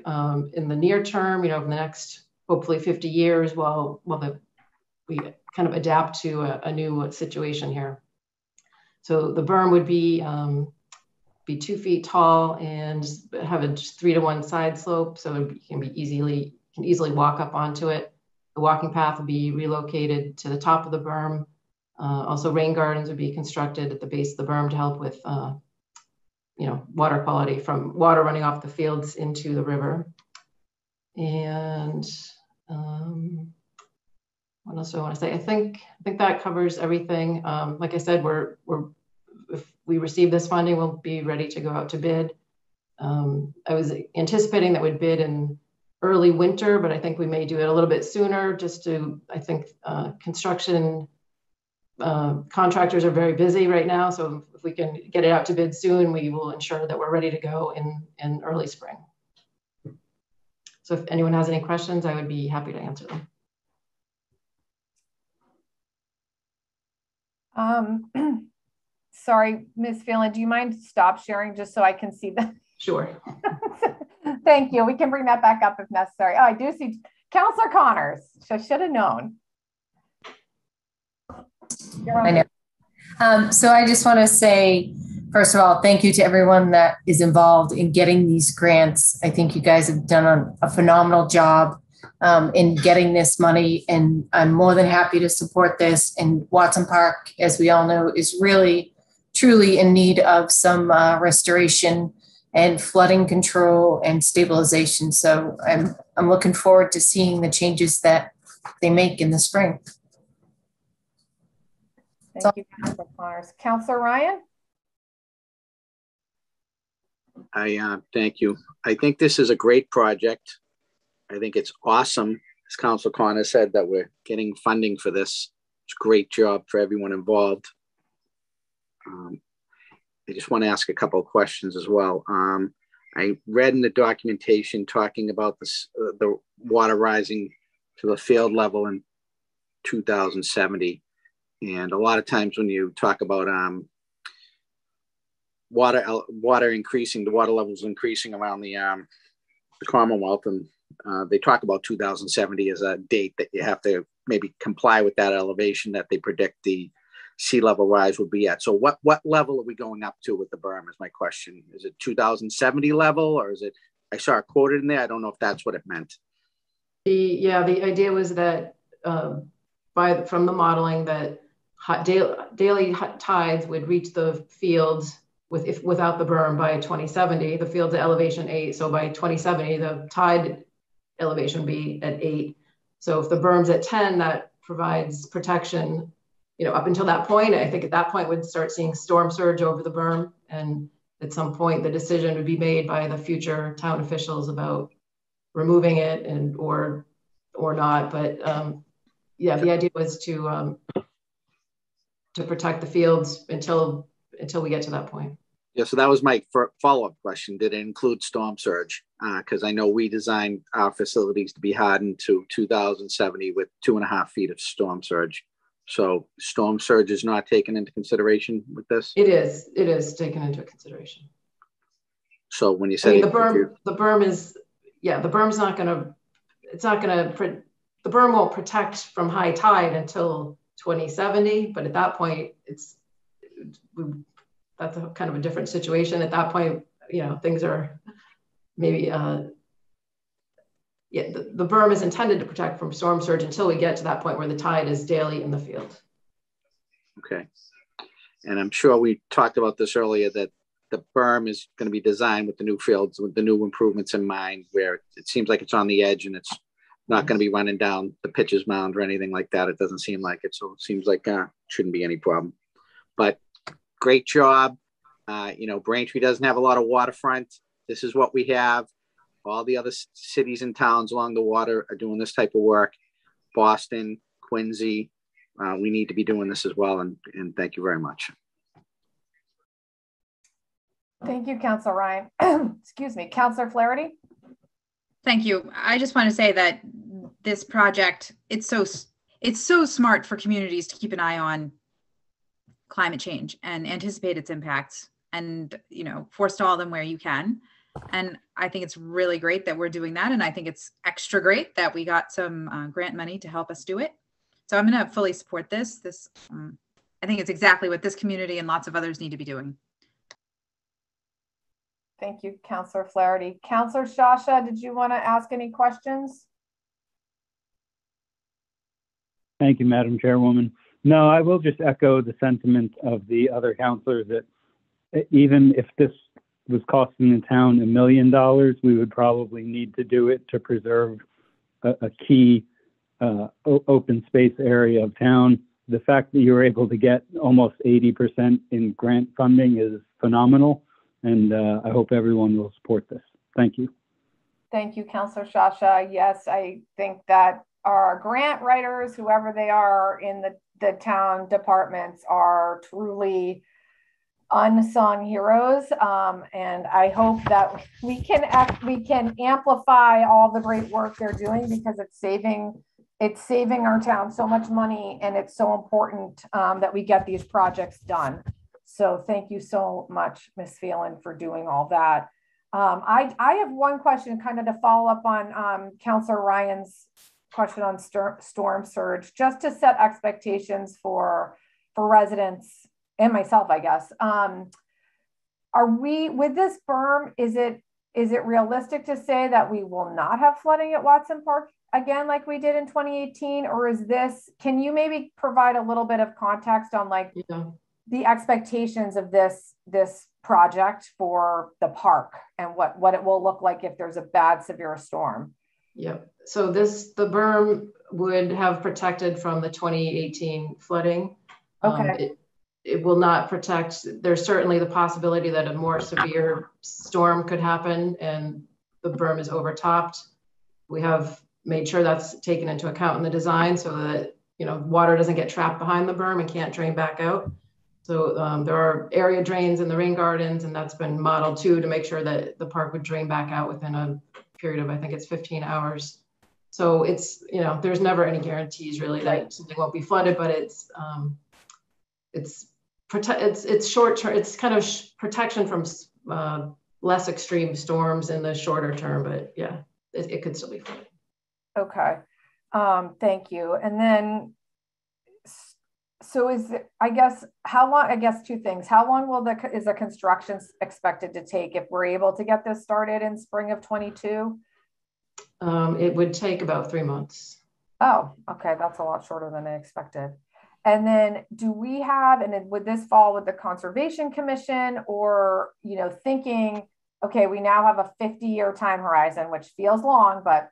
in the near term, in the next hopefully 50 years, while we kind of adapt to a new situation here. So the berm would be 2 feet tall and have a 3-to-1 side slope, so it can be can easily walk up onto it. The walking path will be relocated to the top of the berm. Also, rain gardens would be constructed at the base of the berm to help with, water quality from water running off the fields into the river. And what else do I want to say? I think that covers everything. Like I said, if we receive this funding, we'll be ready to go out to bid. I was anticipating that we'd bid in early winter, but I think we may do it a little bit sooner just to, I think construction contractors are very busy right now. So if we can get it out to bid soon, we will ensure that we're ready to go in early spring. So if anyone has any questions, I would be happy to answer them. Sorry, Ms. Phelan, do you mind stop sharing just so I can see that? Sure. Thank you. We can bring that back up if necessary. Oh, I do see Councillor Connors. So I should have known. I know. So I just want to say, first of all, thank you to everyone that is involved in getting these grants. I think you guys have done a phenomenal job in getting this money, and I'm more than happy to support this. And Watson Park, as we all know, is really, truly in need of some restoration and flooding control and stabilization. So I'm looking forward to seeing the changes that they make in the spring. Thank you, Councillor Connors. Councillor Ryan? Thank you. I think this is a great project. I think it's awesome, as Councillor Connors said, that we're getting funding for this. It's a great job for everyone involved. I just want to ask a couple of questions as well. I read in the documentation talking about this, the water rising to the field level in 2070. And a lot of times when you talk about water increasing, the water levels increasing around the Commonwealth, and they talk about 2070 as a date that you have to maybe comply with that elevation that they predict the sea level rise will be at. So what level are we going up to with the berm is my question. Is it 2070 level, or is it, I saw it quoted in there, I don't know if that's what it meant. The idea was that from the modeling that daily tides would reach the fields without the berm by 2070. The field's at elevation 8, so by 2070 the tide elevation would be at 8. So if the berm's at 10, that provides protection, up until that point. I think at that point we'd start seeing storm surge over the berm, and at some point the decision would be made by the future town officials about removing it or not. But the idea was to protect the fields until we get to that point. Yeah, so that was my follow-up question. Did it include storm surge? Because I know we designed our facilities to be hardened to 2070 with 2.5 feet of storm surge. So storm surge is not taken into consideration with this? It is taken into consideration. So when you say the berm is, the berm's not going to, the berm won't protect from high tide until 2070, but at that point that's a kind of a different situation. At that point, things are maybe the berm is intended to protect from storm surge until we get to that point where the tide is daily in the field. Okay. And I'm sure we talked about this earlier, that the berm is going to be designed with the new fields, with the new improvements in mind, where it seems like it's on the edge and it's not going to be running down the pitcher's mound or anything like that. It doesn't seem like it. So it seems like shouldn't be any problem. But great job. Braintree doesn't have a lot of waterfront. This is what we have. All the other cities and towns along the water are doing this type of work. Boston, Quincy, we need to be doing this as well. And thank you very much. Thank you, Councillor Ryan. Excuse me, Councillor Flaherty. Thank you. I just want to say that this project, it's so smart for communities to keep an eye on climate change and anticipate its impacts and, forestall them where you can. And I think it's really great that we're doing that. And I think it's extra great that we got some grant money to help us do it. So I'm going to fully support this. I think it's exactly what this community and lots of others need to be doing. Thank you, Councillor Flaherty. Councillor Shasha, did you want to ask any questions? Thank you, Madam Chairwoman. No, I will just echo the sentiment of the other counselors that even if this was costing the town $1 million, we would probably need to do it to preserve a key open space area of town. The fact that you were able to get almost 80% in grant funding is phenomenal, and I hope everyone will support this. Thank you. Thank you, Councilor Shasha. Yes, I think that our grant writers, whoever they are in the town departments, are truly unsung heroes. And I hope that we can amplify all the great work they're doing, because it's saving our town so much money, and it's so important that we get these projects done. So thank you so much, Ms. Phelan, for doing all that. I have one question kind of to follow up on Councilor Ryan's question on storm surge, just to set expectations for residents and myself, I guess. Are we, with this berm, is it realistic to say that we will not have flooding at Watson Park again like we did in 2018? Or is this, can you maybe provide a little bit of context on like the expectations of this project for the park and what it will look like if there's a bad severe storm? Yep. So the berm would have protected from the 2018 flooding. Okay. It will not protect. There's certainly the possibility that a more severe storm could happen and the berm is overtopped. We have made sure that's taken into account in the design so that, you know, water doesn't get trapped behind the berm and can't drain back out. So there are area drains in the rain gardens, and that's been modeled too to make sure that the park would drain back out within a period of, I think it's 15 hours. So it's, you know, there's never any guarantees really that something won't be flooded, but it's short term. It's kind of protection from less extreme storms in the shorter term, but yeah, it could still be flooded. Okay. Thank you. And then, so I guess two things. How long is the construction expected to take if we're able to get this started in spring of 22? It would take about 3 months. Oh, okay. That's a lot shorter than I expected. And then would this fall with the Conservation Commission, or, you know, thinking, okay, we now have a 50-year time horizon, which feels long, but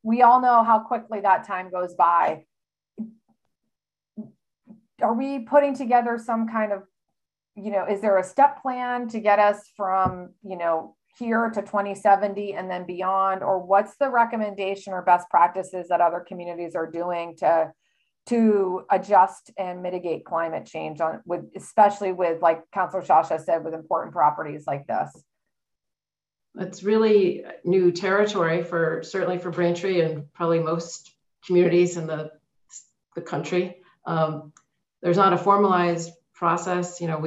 we all know how quickly that time goes by. Are we putting together some kind of, you know, is there a step plan to get us from, you know, here to 2070 and then beyond? Or what's the recommendation or best practices that other communities are doing to adjust and mitigate climate change especially with, like Councilor Shasha said, with important properties like this? It's really new territory certainly for Braintree and probably most communities in the country. There's not a formalized process. You know,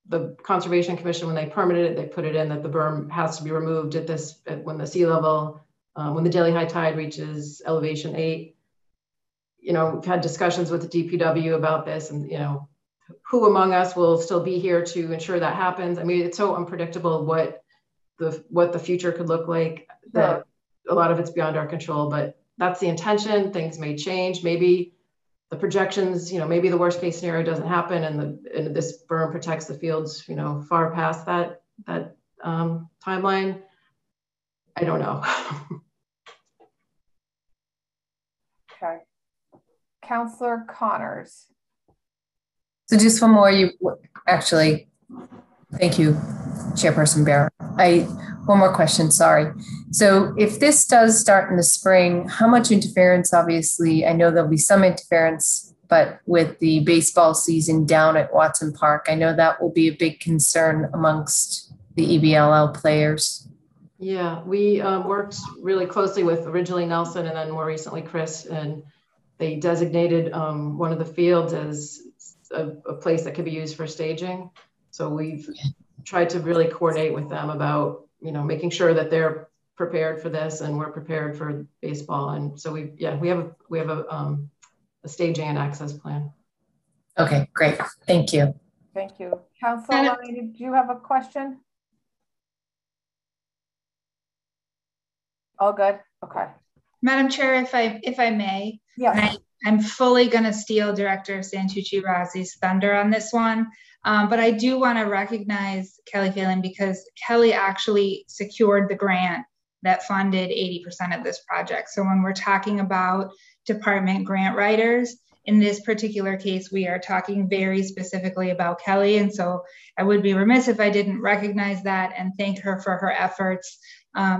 the Conservation Commission, when they permitted it, they put it in that the berm has to be removed when the sea level, when the daily high tide reaches elevation 8. You know, we've had discussions with the DPW about this, and, you know, who among us will still be here to ensure that happens? I mean, it's so unpredictable what the future could look like that a lot of it's beyond our control, but that's the intention. Things may change. Maybe the projections, you know, maybe the worst case scenario doesn't happen, and this berm protects the fields, you know, far past that timeline. I don't know. Okay. Councilor Connors. So just one more, actually, thank you, Chairperson Barrett. One more question, sorry. So if this does start in the spring, how much interference? Obviously, I know there'll be some interference, but with the baseball season down at Watson Park, I know that will be a big concern amongst the EBLL players. Yeah, we worked really closely with originally Nelson and then more recently Chris, and they designated one of the fields as a place that could be used for staging. So we've tried to really coordinate with them about, you know, making sure that they're prepared for this and we're prepared for baseball. And so we have a staging and access plan. Okay, great. Thank you. Thank you. Councilor, did you have a question? All good. Okay. Madam Chair, if I may, yeah. I'm fully going to steal Director Santucci-Razzi's thunder on this one. But I do want to recognize Kelly Phelan because Kelly actually secured the grant that funded 80% of this project. So when we're talking about department grant writers, in this particular case, we are talking very specifically about Kelly. And so I would be remiss if I didn't recognize that and thank her for her efforts.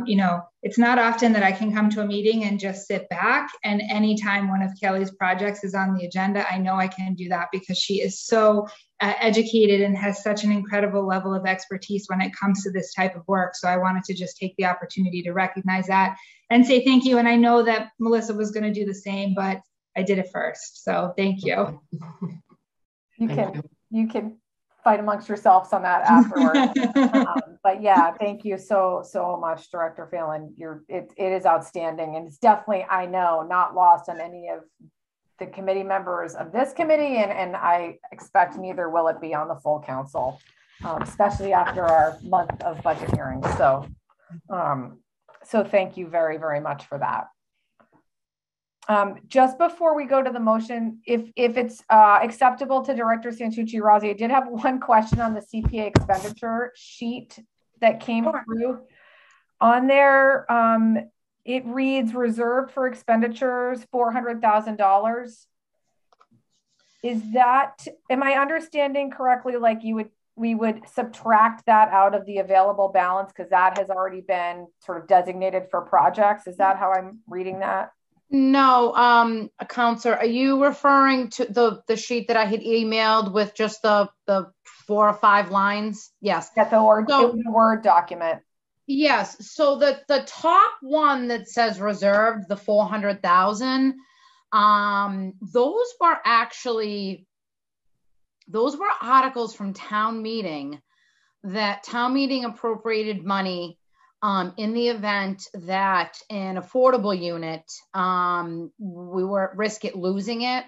You know, it's not often that I can come to a meeting and just sit back, and anytime one of Kelly's projects is on the agenda, I know I can do that because she is so educated and has such an incredible level of expertise when it comes to this type of work. So I wanted to just take the opportunity to recognize that and say thank you. And I know that Melissa was going to do the same, but I did it first. So thank you. You can fight amongst yourselves on that afterwards. But yeah, thank you so much, Director Phelan. It is outstanding, and it's definitely, I know, not lost on any of the committee members of this committee, and I expect neither will it be on the full council, especially after our month of budget hearings. So thank you very, very much for that. Just before we go to the motion, if it's acceptable to Director Santucci-Razzi, I did have one question on the CPA expenditure sheet that came through. On there, it reads reserved for expenditures $400,000. Is that, am I understanding correctly, like we would subtract that out of the available balance because that has already been sort of designated for projects? Is that how I'm reading that? No, Counselor, are you referring to the sheet that I had emailed with just the 4 or 5 lines? Yes. Yeah, the Word document. Yes. So the top one that says reserved, the 400,000, those were articles from town meeting that town meeting appropriated money in the event that an affordable unit, we were at risk at losing it.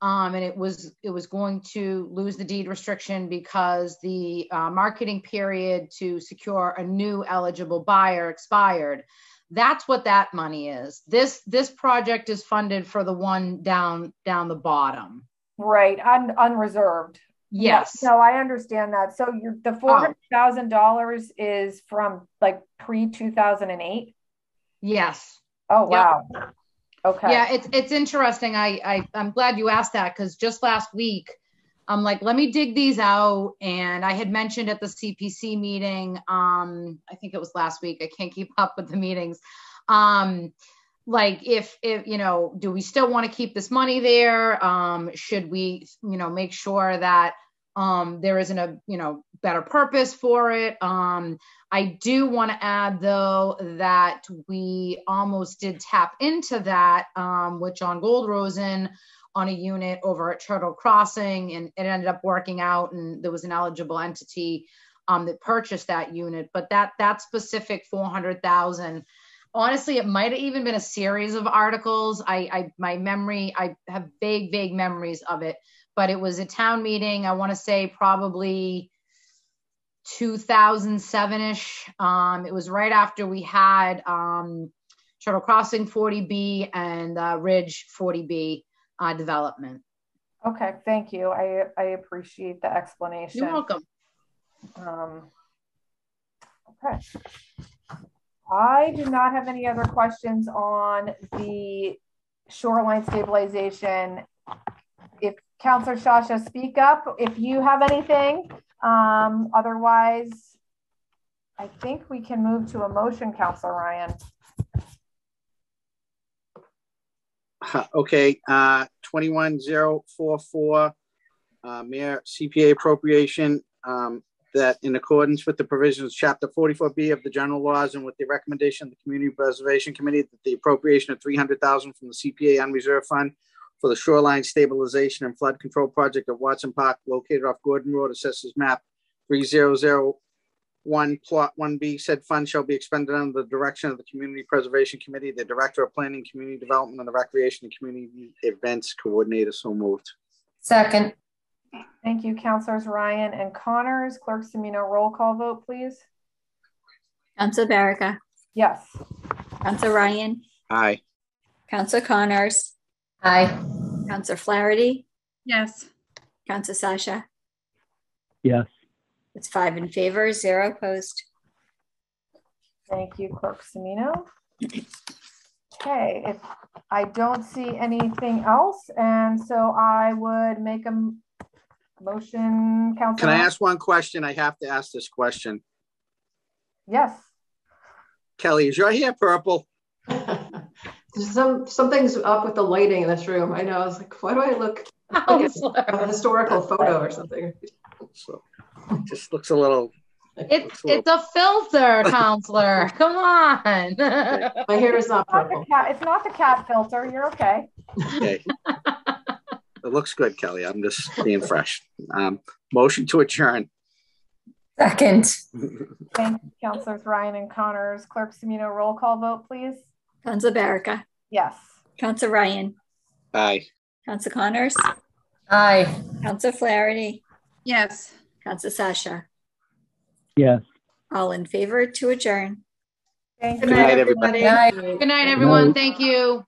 And it was going to lose the deed restriction because the marketing period to secure a new eligible buyer expired. That's what that money is. This project is funded for the one down the bottom. Right, unreserved. Yes. No, I understand that. So the $400,000 is from like pre-2008? Yes. Oh, wow. Yep. Okay. Yeah, it's interesting. I'm glad you asked that because just last week, I'm like, let me dig these out. And I had mentioned at the CPC meeting, I think it was last week, I can't keep up with the meetings. Like if you know, do we still want to keep this money there? Should we, you know, make sure that there isn't a, you know, better purpose for it? I do want to add though that we almost did tap into that, which on Gold Rosen on a unit over at Turtle Crossing, and it ended up working out, and there was an eligible entity that purchased that unit. But that specific 400,000. Honestly, it might have even been a series of articles. My memory, I have vague memories of it, but it was a town meeting. I want to say probably 2007-ish. It was right after we had Turtle Crossing 40B and Ridge 40B development. Okay, thank you. I appreciate the explanation. You're welcome. Okay. I do not have any other questions on the shoreline stabilization. If Councilor Shasha, speak up if you have anything. Otherwise, I think we can move to a motion, Councilor Ryan. Okay, 21044, Mayor CPA appropriation. That in accordance with the provisions of Chapter 44B of the general laws and with the recommendation of the Community Preservation Committee, that the appropriation of $300,000 from the CPA unreserved fund for the shoreline stabilization and flood control project of Watson Park, located off Gordon Road, Assessors Map 3001, Plot 1B. Said fund shall be expended under the direction of the Community Preservation Committee, the Director of Planning, Community Development, and the Recreation and Community Events Coordinator. So moved. Second. Thank you, Councilors Ryan and Connors. Clerk Semino, roll call vote, please. Councilor Baraka. Yes. Councilor Ryan. Aye. Counselor Connors, Aye. Counselor Flaherty, Yes. Counselor Sasha. Yes. It's 5 in favor, 0 opposed. Thank you, Clerk Semino. Okay, if I don't see anything else, and so I would make a motion, Councilor. Can I ask one question? I have to ask this question. Yes. Kelly, is your hair purple? Something's up with the lighting in this room. I know. I was like, why do I look like a historical photo or something? So it just looks a little. It's a filter, Counselor. Come on. My hair is not purple. It's not the cat filter. You're okay. Okay. It looks good, Kelly. I'm just being fresh. Motion to adjourn. Second. Thank you, Councilors Ryan and Connors. Clerk Semino, roll call vote, please. Counselor Baraka. Yes. Counselor Ryan. Aye. Counselor Connors. Aye. Counselor Flaherty. Yes. Counselor Sasha. Yes. All in favor to adjourn. Thank Good you. night, everybody. Aye. Good night, everyone. Thank you.